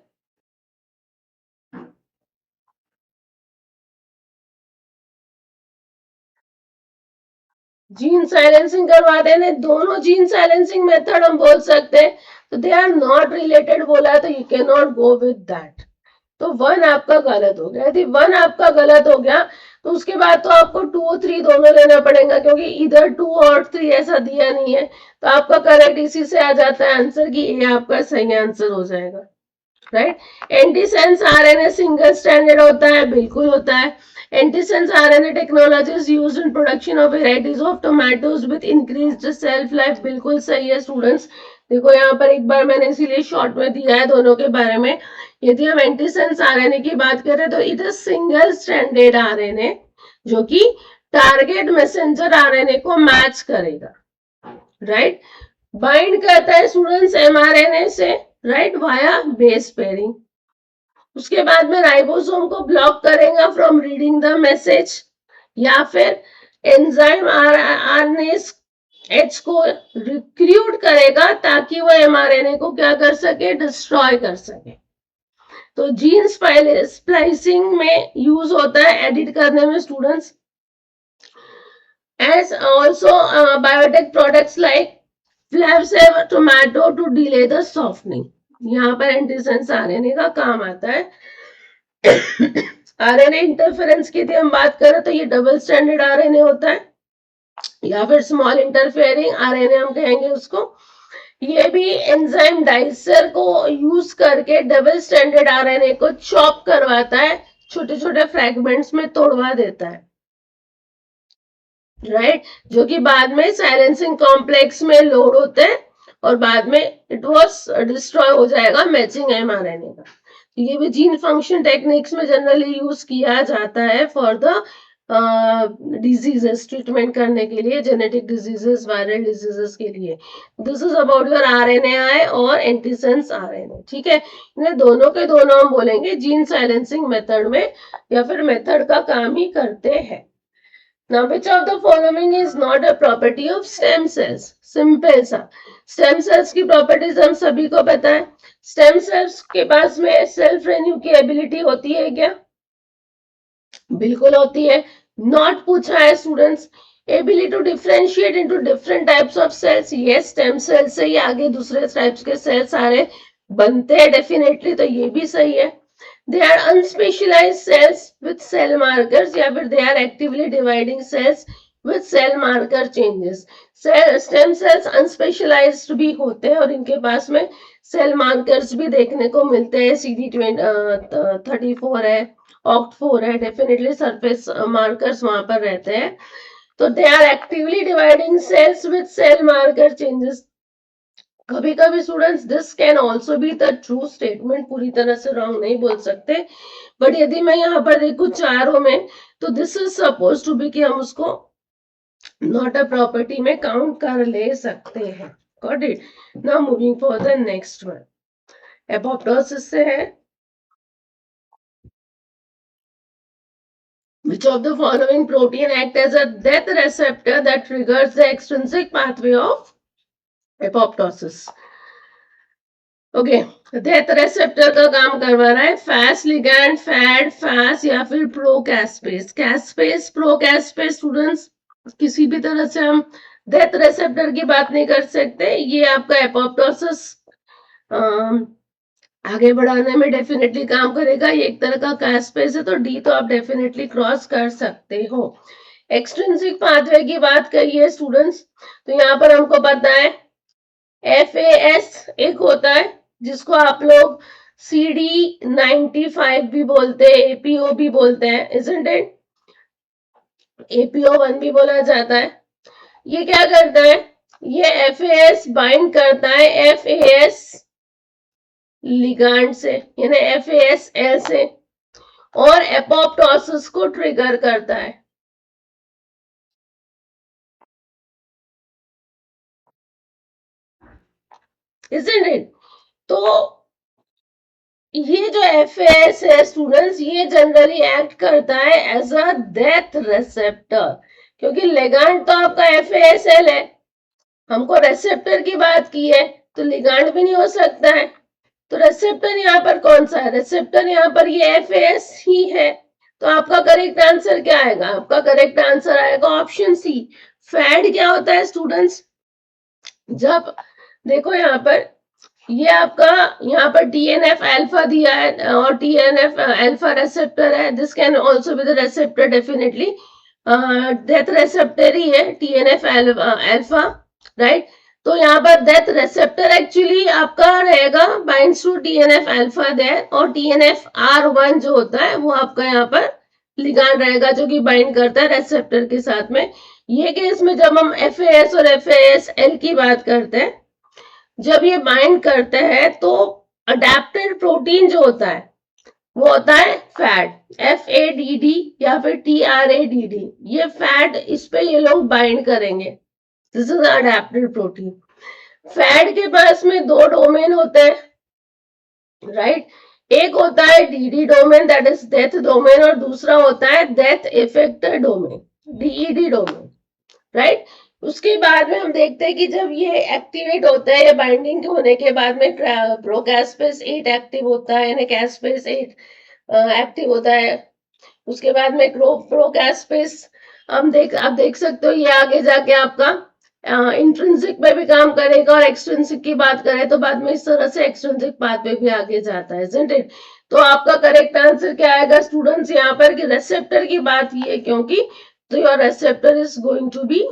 gene silencing करवा देने, दोनों जीन साइलेंसिंग मेथड हम बोल सकते हैं, तो दे आर नॉट रिलेटेड बोला तो you can not go with that. तो 1 आपका गलत हो गया। यदि 1 आपका गलत हो गया तो उसके बाद तो आपको 2 और 3 दोनों लेना पड़ेगा, क्योंकि इधर 2 और 3 ऐसा दिया नहीं है। तो आपका करेक्ट इसी से आ जाता है आंसर कि ए आपका सही आंसर हो जाएगा, right. Antisense RNA single standard होता है, बिल्कुल होता है। Antisense RNA technology is used in production of varieties of tomatoes with increased self life, बिल्कुल सही है स्टूडेंट्स। देखो यहाँ पर एक बार मैंने इसीलिए शॉर्ट में दिया है दोनों के बारे में। यदि हम एंटीसेंस आरएनए की बात करें तो it is single stranded RNA जो कि टारगेट मैसेंजर आरएनए को मैच करेगा, राइट। बाइंड करता है स्टूडेंट्स एमआरएनए से, राइट, वाया बेस पेयरिंग। उसके बाद में राइबोसोम को ब्लॉक करेगा फ्रॉम रीडिंग द मैसेज, या फिर एंजाइम आरएनएस एच को रिक्रूट करेगा ताकि वो एमआरएनए को क्या कर सके, डिस्ट्रॉय कर सके। तो जीन स्प्लाइसिंग में यूज होता है एडिट करने में students, as also biotech products like Flavr Savr tomato to delay the softening. यहाँ पर एंटीसेंस आरएनए का काम आता है। आरएनए इंटरफेरेंस की यदि हम बात करें तो ये डबल स्टैंडर्ड आरएनए होता है, या फिर स्मॉल इंटरफेयरिंग आरएनए हम कहेंगे उसको। ये भी एंजाइम डाइसर को यूज करके डबल स्टैंडर्ड आरएनए को चॉप करवाता है, छोटे छोटे फ्रैगमेंट्स में तोड़वा देता है, राइट, जो कि बाद में साइलेंसिंग कॉम्प्लेक्स में लोड होते हैं और बाद में इट वाज डिस्ट्रॉय हो जाएगा मैचिंग एमआरएनए का। तो ये भी जीन फंक्शन टेक्निक्स में जनरली यूज किया जाता है फॉर द डिजीजेस, ट्रीटमेंट करने के लिए, जेनेटिक डिजीजेस, वायरल डिजीजेस के लिए। This is about your RNA और एंटीसेंस आरएनए, ठीक है। इन्हें दोनों के दोनों हम बोलेंगे जीन साइलेंसिंग मेथड में, या फिर मेथड का काम ही करते हैं। Now, which of the following is not a property of stem cells? Simple सा, स्टेम सेल्स की प्रॉपर्टीज हम सभी को पता है। स्टेम सेल्स के पास में सेल्फ रेन्यू की एबिलिटी होती है क्या? बिल्कुल होती है। नॉट पूछा है students. Ability to differentiate into different types of cells, ये स्टेम सेल से ही आगे दूसरे टाइप्स के सेल्स सारे बनते हैं डेफिनेटली, तो ये भी सही है। They are unspecialized cells with cell markers, या फिर they are actively dividing cells with cell marker changes. Stem cells unspecialized भी होते हैं और इनके पास में सेल मार्कर्स भी देखने को मिलते हैं। CD34 है, OCT4 है, डेफिनेटली सरफेस मार्कर्स वहां पर रहते हैं। तो they are actively dividing cells with cell marker changes. कभी कभी students this can also be the true statement, पूरी तरह से रॉन्ग नहीं बोल सकते, बट यदि मैं यहाँ पर देखू चारों में तो this is suppose to be कि हम उसको नॉट अ प्रॉपर्टी में काउंट कर ले सकते हैं। Got it. Now moving for the next one, apoptosis से है। Which of the following protein act as a death receptor that triggers the extrinsic pathway of apoptosis? Okay, death receptor का काम करवा रहा है फैस लिगैंड, फैड, फैस या फिर प्रोकैस्पेस। कैस्पेस, प्रोकैस्पेस students किसी भी तरह से हम डेथ रेसेप्टर की बात नहीं कर सकते। ये आपका एपोप्टोसिस आगे बढ़ाने में डेफिनेटली काम करेगा। ये एक तरह का कैस्पेस है, तो डी तो आप डेफिनेटली क्रॉस कर सकते हो। एक्सट्रिंसिक पाथवे की बात करिए स्टूडेंट्स, तो यहाँ पर हमको पता है FAS एक होता है जिसको आप लोग CD95 भी बोलते हैं, APO भी बोलते हैं, isn't it? APO1 भी बोला जाता है। ये क्या करता है, ये FAS बाइंड करता है FAS लिगांड से, यानी FASL से, और एपोप्टोसिस को ट्रिगर करता है। Isn't it? तो ये जो FAS है स्टूडेंट्स, ये जनरली एक्ट करता है एज अ डेथ रेसेप्टर, क्योंकि लिगांड तो आपका FASL है, हमको रेसेप्टर की बात की है तो लिगांड भी नहीं हो सकता है। तो रेसेप्टर यहाँ पर कौन सा है, रेसेप्टर यहाँ पर ये FAS ही है। तो आपका करेक्ट आंसर क्या आएगा, आपका करेक्ट आंसर आएगा ऑप्शन सी, फैड क्या होता है स्टूडेंट्स? जब देखो यहाँ पर ये आपका यहाँ पर TNF अल्फा दिया है और TNF अल्फा रेसेप्टर है. This can also be the receptor definitely. Death receptor ही है TNF अल्फा, राइट. तो यहाँ पर डेथ रेसेप्टर एक्चुअली आपका रहेगा binds to TNF alpha there, और TNF R1 जो होता है वो आपका यहाँ पर लिगांड रहेगा जो कि बाइंड करता है रेसेप्टर के साथ में. ये केस में जब हम FAS और FASL की बात करते हैं, जब ये बाइंड करते हैं तो अडेप्टेड प्रोटीन जो होता है वो होता है फैट, FADD या फिर TRADD. ये फैट, इस पे ये लोग बाइंड करेंगे. This is adapted protein. Fat के पास में दो डोमेन होते हैं, राइट. एक होता है DD domain, that is death domain, और दूसरा होता है death effector domain, DED domain, right. उसके बाद में हम देखते हैं कि जब ये एक्टिवेट होता है, बाइंडिंग होने के बाद में प्रोकैस्पेस 8 एक्टिव होता है, यानी कैस्पेस 8 एक्टिव होता है. उसके बाद में प्रोकैस्पेस आप देख सकते हो ये आगे जाके आपका इंट्रिंसिक पे भी काम करेगा, और एक्सट्रिंसिक की बात करें तो बाद में इस तरह से एक्सट्रिंसिक पाथ पे भी आगे जाता है, isn't it? तो आपका करेक्ट आंसर क्या आएगा स्टूडेंट्स यहाँ पर कि रेसेप्टर की बात ये, क्योंकि तो your receptor is going to be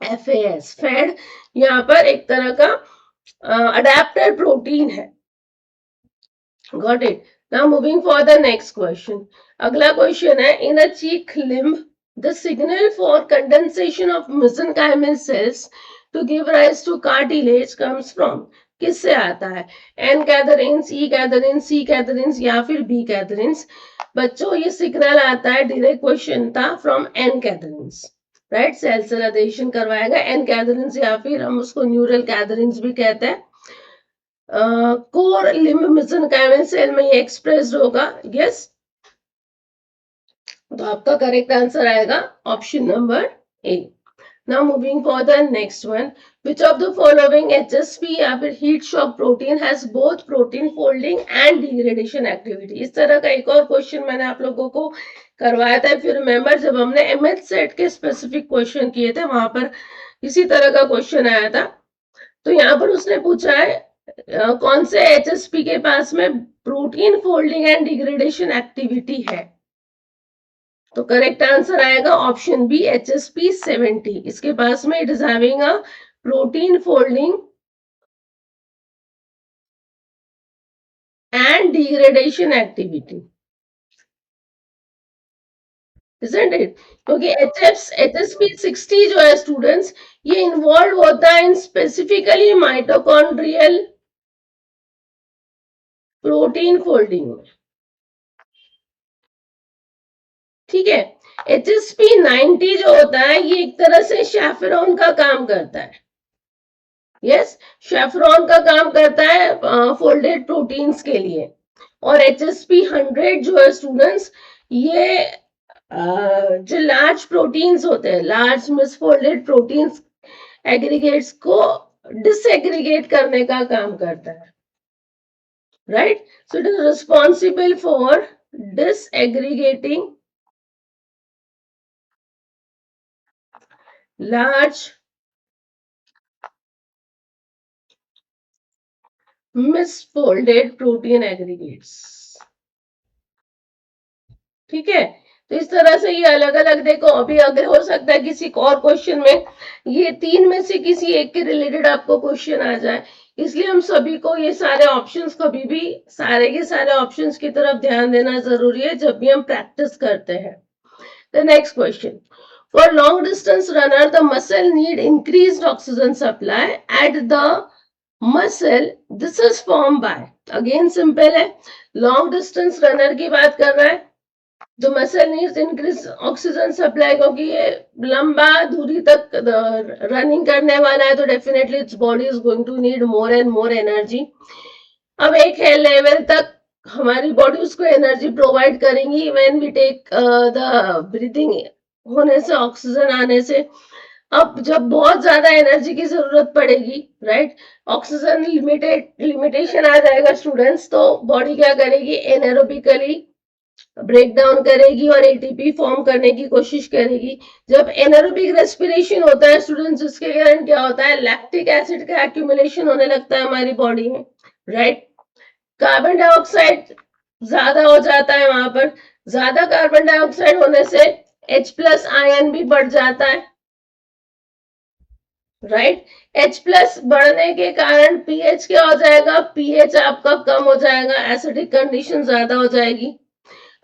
FAS. FADD यहाँ पर एक तरह का अडेप्टर प्रोटीन है. Got it. Now moving for the next question. अगला क्वेश्चन है, in a cheek limb, the signal for condensation of mesenchymal cells to give rise to cartilage comes from. किससे आता है? N cadherins, E cadherins, C cadherins या फिर B cadherins. बच्चों ये signal आता है, डायरेक्ट क्वेश्चन था, from N cadherins, right. Cell adhesion करवाएगा N कैथरीन्स, या फिर हम उसको न्यूरल कैथरीन्स भी कहते हैं. कोर लिम्ब मेसेनकाइमल सेल में ये एक्सप्रेस होगा. यस, तो आपका करेक्ट आंसर आएगा option number A. Now moving for the next one, which of the following HSP या फिर heat shock protein has both protein folding and degradation activity? इस तरह का एक और क्वेश्चन मैंने आप लोगों को करवाया था. फिर रिमेंबर जब हमने MH सेट के स्पेसिफिक क्वेश्चन किए थे वहां पर इसी तरह का क्वेश्चन आया था. तो यहाँ पर उसने पूछा है कौन से HSP के पास में protein folding and degradation activity है. तो करेक्ट आंसर आएगा ऑप्शन बी HSP 70. इसके पास में it is having a protein folding and degradation activity, isn't it? क्योंकि HSP 60 जो है स्टूडेंट्स, ये इन्वॉल्व होता है इन स्पेसिफिकली माइटोकॉन्ड्रियल प्रोटीन फोल्डिंग में. ठीक है. HSP 90 जो होता है ये एक तरह से शेफरॉन का काम करता है. यस, शेफरॉन का काम करता है फोल्डेड प्रोटीन्स के लिए. और HSP 100 जो है स्टूडेंट्स, ये जो लार्ज प्रोटीन्स होते हैं, लार्ज मिसफोल्डेड प्रोटीन्स एग्रीगेट्स को डिसएग्रीगेट करने का काम करता है, right. So it is responsible for disaggregating large misfolded protein aggregates. ठीक है. तो इस तरह से ये अलग अलग देखो, अभी अगर हो सकता है किसी और क्वेश्चन में ये तीन में से किसी एक के रिलेटेड आपको क्वेश्चन आ जाए, इसलिए हम सभी को ये सारे ऑप्शंस कभी भी सारे के सारे ऑप्शंस की तरफ ध्यान देना जरूरी है जब भी हम प्रैक्टिस करते हैं. The next question, for long distance runner the muscle need increased oxygen supply at the muscle. This is formed by, again simple है, long distance runner की बात कर रहा है. जो muscle needs increase oxygen supply, क्योंकि ये लंबा दूरी तक रनिंग करने वाला है, तो definitely its body is going to need more and more energy. अब एक है लेवल तक हमारी बॉडी उसको एनर्जी प्रोवाइड करेंगी when we take the breathing होने से, ऑक्सीजन आने से. अब जब बहुत ज्यादा एनर्जी की जरूरत पड़ेगी, राइट, ऑक्सीजन लिमिटेशन आ जाएगा स्टूडेंट्स, तो बॉडी क्या करेगी, एनारोबिकली ब्रेक डाउन करेगी और एटीपी फॉर्म करने की कोशिश करेगी। जब एनारोबिक रेस्पिरेशन होता है स्टूडेंट्स, जिसके कारण क्या होता है, लैक्टिक एसिड का एक्यूमुलेशन होने लगता है हमारी बॉडी में, राइट। कार्बन डाइऑक्साइड ज्यादा हो जाता है वहां पर, ज्यादा कार्बन डाइऑक्साइड होने से H+ आयन भी बढ़ जाता है, राइट। H+ बढ़ने के कारण पीएच क्या हो जाएगा, पीएच आपका कम हो जाएगा, एसिडिक कंडीशन ज्यादा हो जाएगी।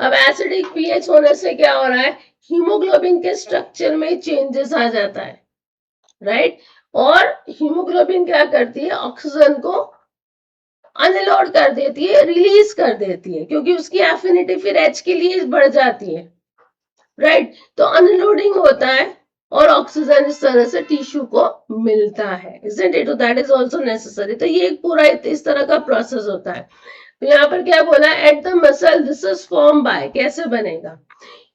अब एसिडिक पीएच होने से क्या हो रहा है, हीमोग्लोबिन के स्ट्रक्चर में चेंजेस आ जाता है, राइट। और हीमोग्लोबिन क्या करती है, ऑक्सीजन को अनलोड कर देती है, रिलीज कर देती है, क्योंकि उसकी एफिनिटी फिर H के लिए बढ़ जाती है, राइट। तो अनलोडिंग होता है और ऑक्सीजन इस तरह से टिश्यू को मिलता है, isn't it? That is also necessary. तो ये एक पूरा इस तरह का प्रोसेस होता है। तो यहाँ पर क्या बोला, at the muscle this is form by, कैसे बनेगा,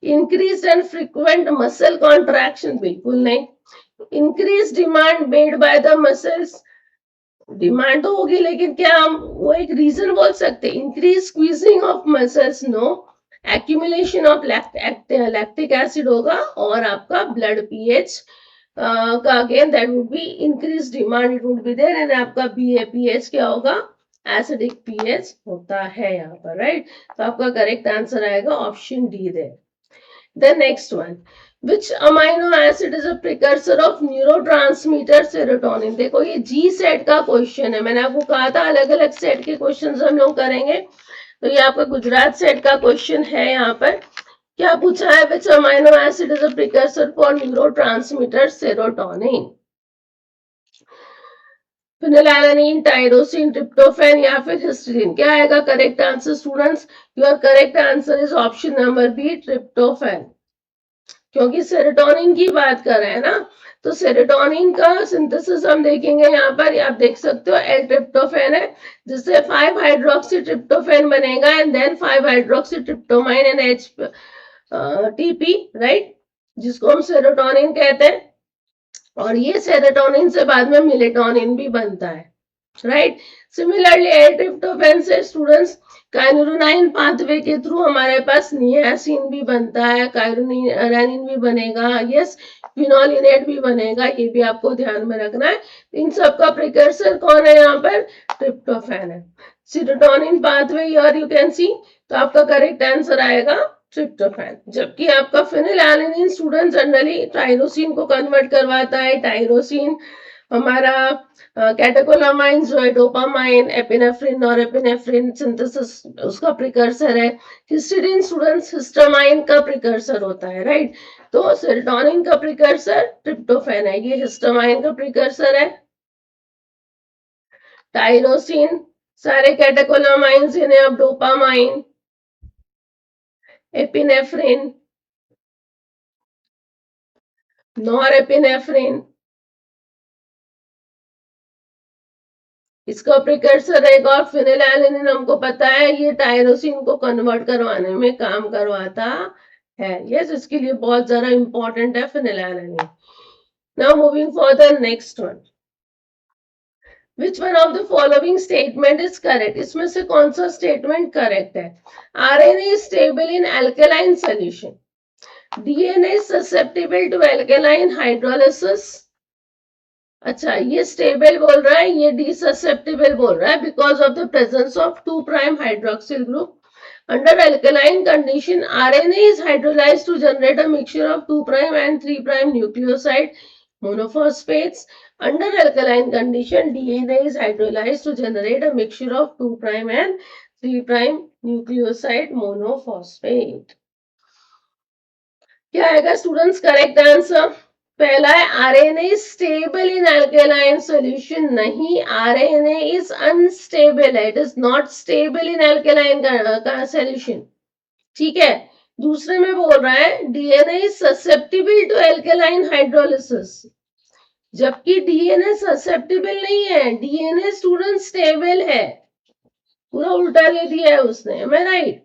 increase and frequent muscle contraction, बिल्कुल नहीं। Increase demand made by the muscles, demand तो होगी, लेकिन क्या हम वो एक रीजन बोल सकते, increase squeezing of muscles, no. Accumulation of lactic acid होगा और आपका ब्लड पीएच का again that would be increase demand, it would be there, and आपका पीएच क्या होगा, एसिडिक पीएच होता है यहाँ पर, राइट। तो आपका करेक्ट आंसर आएगा option D there. The next one, which amino acid is a precursor of neurotransmitter serotonin? देखो ये जी सेट का क्वेश्चन है, मैंने आपको कहा था अलग अलग सेट के क्वेश्चन हम लोग करेंगे। तो ये आपका गुजरात सेट का क्वेश्चन है। यहाँ पर क्या पूछा है, which amino acid is a precursor for neurotransmitter serotonin? Phenylalanine, tyrosine, tryptophan या फिर हिस्टीडीन? क्या आएगा correct answer students? Your correct answer is option number B, tryptophan. क्योंकि सेरोटोनिन की बात कर रहे हैं ना, तो सेरोटोनिन का सिंथेसिस हम देखेंगे यहाँ पर, आप देख सकते हो एल ट्रिप्टोफैन है, जिससे 5 हाइड्रोक्सी ट्रिप्टोफैन बनेगा and then 5 hydroxy tryptamine and H TP, right, जिसको हम सेरोटोनिन कहते हैं। और ये सेरोटोनिन से बाद में मिलेटोनिन भी बनता है, राइट। सिमिलरली एट्रिप्टोफैन से स्टूडेंट्स काइनुरोनाइन पाथवे के थ्रू हमारे पास नियासिन भी बनता है, काइनुरोनिन भी बनेगा, यस, क्विनोलिनेट भी बनेगा, ये भी आपको ध्यान में रखना है। इन सब का प्रिकर्सर कौन है यहाँ पर, ट्रिप्टोफैन है। सेरोटोनिन पाथवे और यू कैन सी, तो आपका करेक्ट आंसर आएगा ट्रिप्टोफैन। जबकि आपका फिनाइलैलानाइन स्टूडेंट जनरली टाइरोसिन को कन्वर्ट करवाता है, टाइरोसिन हमारा कैटेकोलामाइन जो है डोपामाइन, एपिनेफ्रिन और एपिनेफ्रिन सिंथेसिस उसका प्रिकर्सर है। हिस्टीडीन स्टूडेंट्स हिस्टामाइन का प्रिकर्सर होता है, राइट। तो सेरोटोनिन का प्रिकर्सर ट्रिप्टोफैन है, ये हिस्टामाइन का प्रिकर्सर है। टाइरोसिन सारे कैटेकोलामाइन इन्हें अब डोपामाइन, एपिनेफ्रिन, नॉरएपिनेफ्रिन, इसका प्रिकर्सर रहेगा। और फिनाइलैलानाइन हमको पता है ये टायरोसिन को कन्वर्ट करवाने में काम करवाता है, यस, इसके लिए बहुत ज्यादा इंपॉर्टेंट है phenylalanine. Now moving for the next one, Which one of the following statement is correct? इसमें से कौन सा स्टेटमेंट करेक्ट है? RNA is stable in alkaline solution. DNA is susceptible to alkaline hydrolysis. अच्छा, ये स्टेबल बोल रहा है, ये डिससेप्टेबल बोल रहा है, because of the presence of 2' hydroxyl group. Under alkaline condition, RNA is hydrolyzed to generate a mixture of 2' and 3' nucleoside monophosphates. Under alkaline condition, DNA is hydrolyzed to generate a mixture of 2' and 3' nucleoside monophosphate. क्या आएगा students correct answer? पहला है RNA stable in alkaline solution, नहीं, RNA is unstable है, it is not stable in alkaline का solution, ठीक है। दूसरे में बोल रहा है DNA is susceptible to alkaline hydrolysis, जबकि डीएनए ससेप्टिबल नहीं है, डीएनए स्टूडेंट स्टेबल है, पूरा उल्टा दे दिया है उसने, मैं राइट।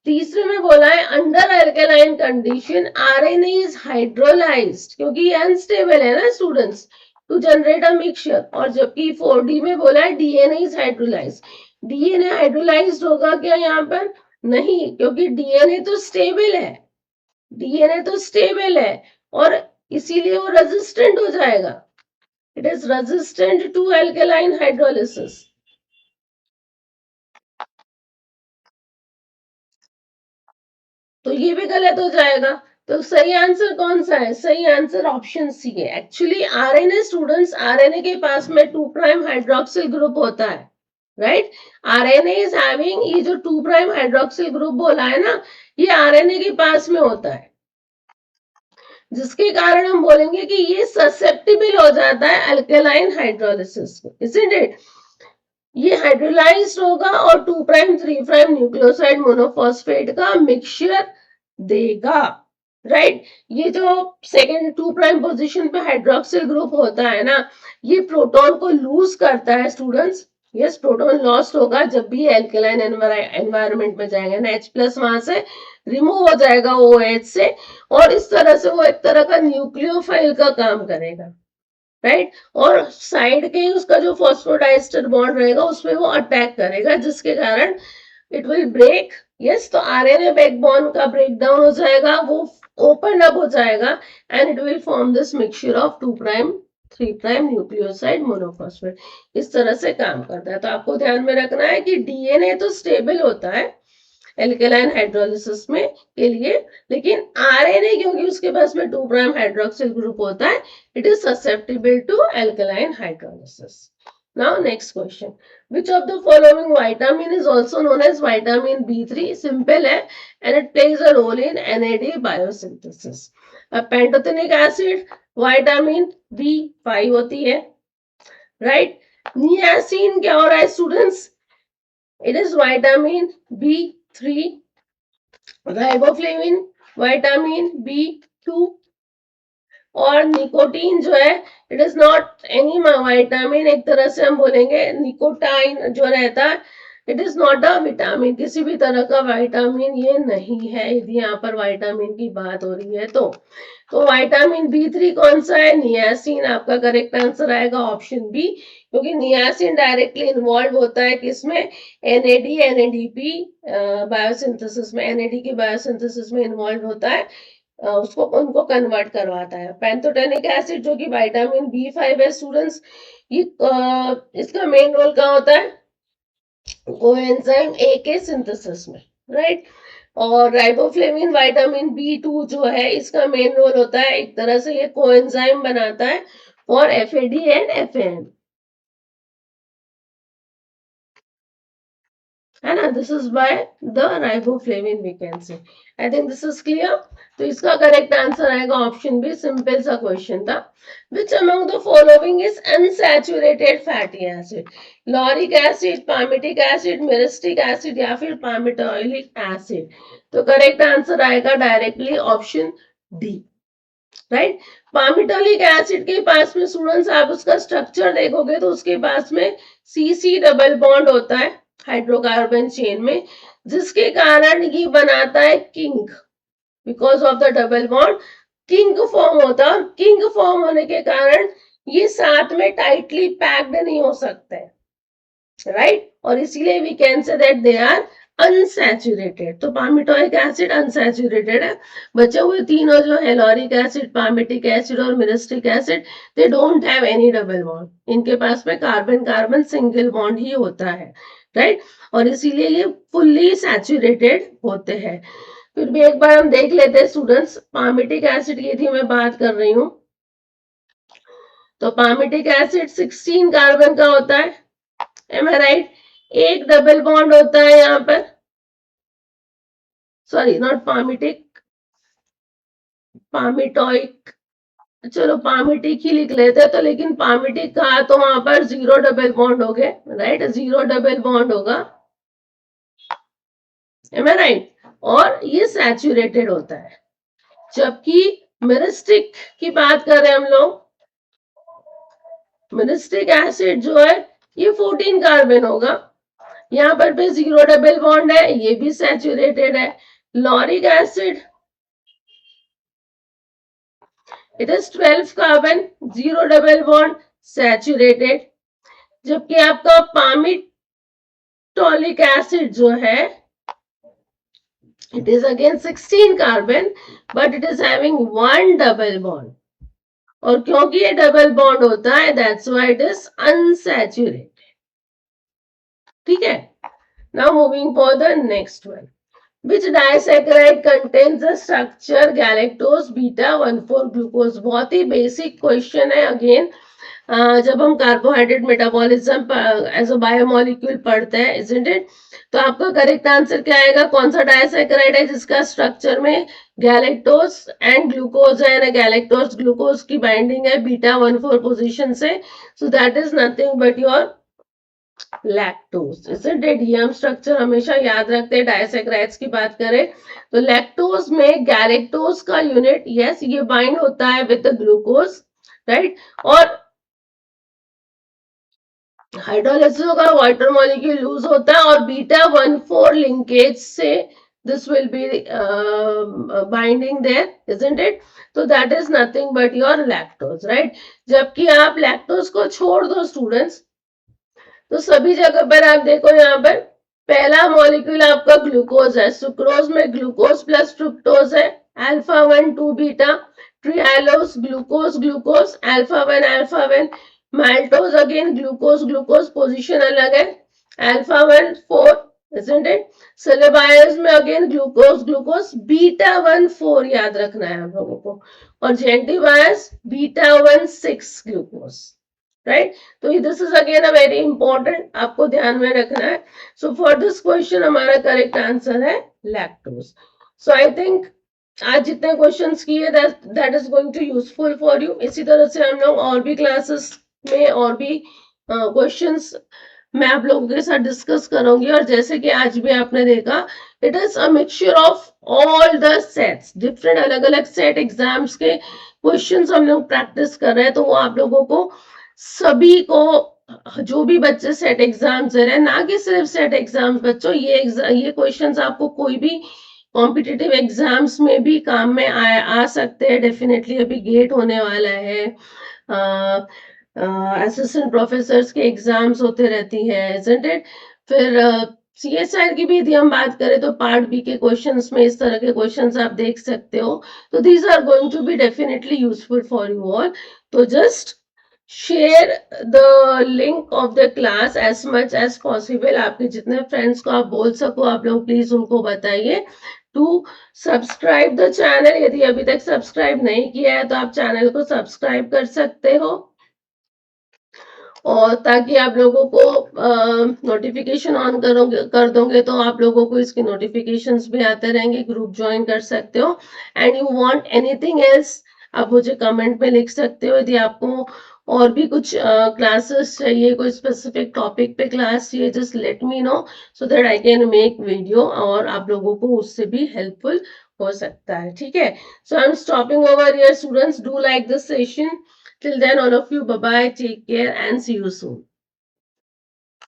तीसरे में बोला है under alkaline condition RNA is hydrolysed, क्योंकि ये अनस्टेबल है ना students, to generate a mixture. और जबकि 4D में बोला है DNA is hydrolysed, DNA hydrolysed होगा क्या यहाँ पर, नहीं, क्योंकि डीएनए तो स्टेबल है, डीएनए तो स्टेबल है और इसीलिए वो रेजिस्टेंट हो जाएगा। It is resistant to alkaline hydrolysis. तो ये भी गलत हो जाएगा। तो सही आंसर कौन सा है? सही आंसर ऑप्शन सी है। एक्चुअली आरएनए स्टूडेंट्स, आरएनए के पास में 2 प्राइम हाइड्रोक्सिल ग्रुप होता है, राइट। आरएनए इज हैविंग, ये जो 2 प्राइम हाइड्रोक्सिल ग्रुप बोला है ना, ये आरएनए के पास में होता है, जिसके कारण हम बोलेंगे कि ये ससेप्टिबल हो जाता है अल्केलाइन हाइड्रोलिसिस को, इजंट इट? ये हाइड्रोलाइज्ड होगा और 2 प्राइम 3 प्राइम न्यूक्लियोसाइड मोनोफॉस्फेट का मिक्सचर देगा, राइट। ये जो सेकेंड 2 प्राइम पोजीशन पे हाइड्रोक्सिल ग्रुप होता है ना, ये प्रोटॉन को लूज करता है स्टूडेंट्स। यस, प्रोटॉन लॉस्ट होगा जब भी एल्केलाइन एनवायरनमेंट में जाएंगे ना, H+ वहां से रिमूव हो जाएगा OH से, और इस तरह से वो एक तरह का न्यूक्लियोफाइल का काम करेगा, राइट। और साइड के उसका जो फॉस्फोडाइस्टर बॉन्ड रहेगा उसमें वो अटैक करेगा, जिसके कारण इट विल ब्रेक। यस, तो आरएनए बैकबोन का ब्रेकडाउन हो जाएगा, वो ओपन अप हो जाएगा and it will form this mixture of 2 prime 3 prime nucleoside monophosphate. इस तरह से काम करता है। तो आपको ध्यान में रखना है कि डीएनए तो स्टेबल होता है एल्केलाइन हाइड्रोलिसिस में के लिए, लेकिन आरएनए क्योंकि उसके पास में 2 प्राइम हाइड्रोक्सिल ग्रुप होता है, it is susceptible to alkaline hydrolysis. Now next question, which of the following vitamin is also known as vitamin B3? Simple है and it plays a role in NAD biosynthesis. अब pantothenic acid vitamin B5 होती है, right. Niacin क्या हो रहा है students? It is vitamin B3, riboflavin vitamin B2, और nicotine जो है it is not any vitamin, एक तरह से हम बोलेंगे निकोटाइन जो रहता है, it is not a vitamin, किसी भी तरह का विटामिन ये नहीं है, यदि यहाँ पर विटामिन की बात हो रही है तो विटामिन B3 कौन सा है? नियासिन। आपका करेक्ट आंसर आएगा ऑप्शन बी, क्योंकि नियासिन डायरेक्टली इन्वॉल्व होता है किसमें? NAD NADP बायोसिंथेसिस में, NAD की बायोसिंथेसिस में इन्वॉल्व होता है, उसको उनको कन्वर्ट करवाता है। पैंथोटेनिक एसिड जो कि विटामिन B5 है स्टूडेंट्स, ये इसका मेन रोल कहाँ होता है? कोएंजाइम A के सिंथेसिस में, राइट। और राइबोफ्लेविन विटामिन B2 जो है इसका मेन रोल होता है, एक तरह से ये कोएंजाइम बनाता है फॉर FAD एंड FAN, है ना। This is by the riboflavin we can say. I think this is clear. तो इसका करेक्ट आंसर आएगा ऑप्शन बी, सिंपल सा क्वेश्चन था। Which among the following is unsaturated fatty acid? Lauric acid, palmitic acid, myristic acid या फिर palmitoleic acid? तो correct answer आएगा directly option D, right. Palmitoleic acid के पास में स्टूडेंट्स आप उसका स्ट्रक्चर देखोगे तो उसके पास में CC डबल बॉन्ड होता है हाइड्रोकार्बन चेन में, जिसके कारण ये बनाता है king. Because of the double bond king form होता है, और किंग फॉर्म होने के कारण ये साथ में टाइटली पैक्ड नहीं हो सकते, राइट। और इसीलिए we can say that they are unsaturated. तो पामिटोइक एसिड अनसैचुरेटेड है। बचे हुए तीनों जो है लॉरिक एसिड, पामिटिक एसिड और myristic acid, they don't have any double bond, इनके पास में कार्बन कार्बन सिंगल बॉन्ड ही होता है, राइट। और इसीलिए ये फुल्ली सैचुरेटेड होते हैं। फिर भी एक बार हम देख लेते हैं स्टूडेंट्स, पामिटिक एसिड की थी मैं बात कर रही हूँ। तो पामिटिक एसिड 16 कार्बन का होता है, एम आई राइट। एक डबल बॉन्ड होता है यहाँ पर, सॉरी नॉट पामिटिक, पामिटोइक, चलो पामिटिक ही लिख लेते हैं। तो लेकिन पामिटिक कहा तो वहां पर 0 डबल बॉन्ड हो गए, राइट, 0 डबल बॉन्ड होगा, एम आई राइट। और ये सैचुरेटेड होता है। जबकि मिरिस्टिक की बात करें हम लोग, मिरिस्टिक एसिड जो है ये 14 कार्बन होगा, यहाँ पर भी 0 डबल बॉन्ड है, ये भी सैचुरेटेड है। Lauric acid it is 12 carbon, 0 double bond, saturated. जबकि आपका पामिटोलिक एसिड जो है It is again 16 carbon, but it is having one double bond. और क्योंकि ये डबल बॉन्ड होता है, that's why it is unsaturated. ठीक है? Now moving for the next one. Which disaccharide contains the structure galactose beta 1,4 glucose? बहुत ही basic question है अगेन. जब हम carbohydrate metabolism as a biomolecule पढ़ते हैं, इजंट इट? तो आपका करेक्ट आंसर क्या आएगा? कौन सा डायसैकेराइड है जिसका स्ट्रक्चर में गैलेक्टोज एंड ग्लूकोज है, ना गैलेक्टोज ग्लूकोज की बाइंडिंग है बीटा 1,4 पोजीशन से. So that is nothing but your lactose. Isn't it? ये हम स्ट्रक्चर हमेशा याद रखते हैं डायसैकेराइड्स की बात करें तो. लैक्टोज में गैलेक्टोज का यूनिट, यस, ये बाइंड होता है विद ग्लूकोज, राइट? और हाइड्रोलाइसिस होगा, वाटर मॉलिक्यूल लूज होता है और बीटा 1,4 लिंकेज से this will be binding there, isn't it? So that is nothing but your lactose, right? जबकि आप लैक्टोज को छोड़ दो स्टूडेंट्स, तो सभी जगह पर आप देखो, यहाँ पर पहला मॉलिक्यूल आपका ग्लूकोज है. सुक्रोज में ग्लूकोज प्लस फ्रुक्टोज है, alpha 1 2 beta. Trehalose glucose glucose, alpha 1 alpha 1. Maltose again glucose glucose, position अलग है, अल्फा 1 4, isn't it? सिलेबायस में अगेन ग्लूकोज ग्लूकोज, बीटा 1 4 याद रखना है आप लोगों को. और जेंटिबायस बीटा 1 6 ग्लूकोज, राइट? तो this is again a very important, आपको ध्यान में रखना है. सो फॉर दिस क्वेश्चन हमारा करेक्ट आंसर है लैक्टोज. सो आई थिंक आज जितने क्वेश्चंस किए that is going to useful for you. इसी तरह से हम लोग और भी क्लासेस में और भी क्वेश्चंस मैं आप लोगों के साथ डिस्कस करूंगी. और जैसे कि आज भी आपने देखा, it is a mixture of all the sets, different अलग अलग सेट एग्जाम्स के क्वेश्चंस हम लोग प्रैक्टिस कर रहे हैं. तो वो आप लोगों को सभी को, जो भी बच्चे सेट एग्जाम्स दे रहे हैं, ना कि सिर्फ सेट एग्जाम्स बच्चों, ये क्वेश्चंस आपको कोई भी कॉम्पिटिटिव एग्जाम्स में भी काम में आ सकते हैं डेफिनेटली. अभी गेट होने वाला है, असिस्टेंट प्रोफेसर्स के एग्जाम्स होते रहती है, isn't it? फिर CSIR की भी यदि हम बात करें तो पार्ट बी के क्वेश्चंस में इस तरह के क्वेश्चंस आप देख सकते हो. तो these are going to be definitely useful for you all. तो just share the link of the class as much as possible. आपके जितने फ्रेंड्स को आप बोल सको आप लोग प्लीज उनको बताइए टू सब्सक्राइब द चैनल. यदि अभी तक सब्सक्राइब नहीं किया है तो आप चैनल को सब्सक्राइब कर सकते हो, और ताकि आप लोगों को नोटिफिकेशन ऑन कर दोगे तो आप लोगों को इसकी नोटिफिकेशंस भी आते रहेंगे. ग्रुप ज्वाइन कर सकते हो. And you want anything else, आप मुझे कमेंट में लिख सकते हो. यदि आपको और भी कुछ क्लासेस चाहिए, कोई स्पेसिफिक टॉपिक पे क्लास चाहिए, just let me know so that I can make video, और आप लोगों को उससे भी हेल्पफुल हो सकता है. ठीक है? So I am stopping over here students. Do like this session. Till then, all of you, bye bye, take care, and see you soon.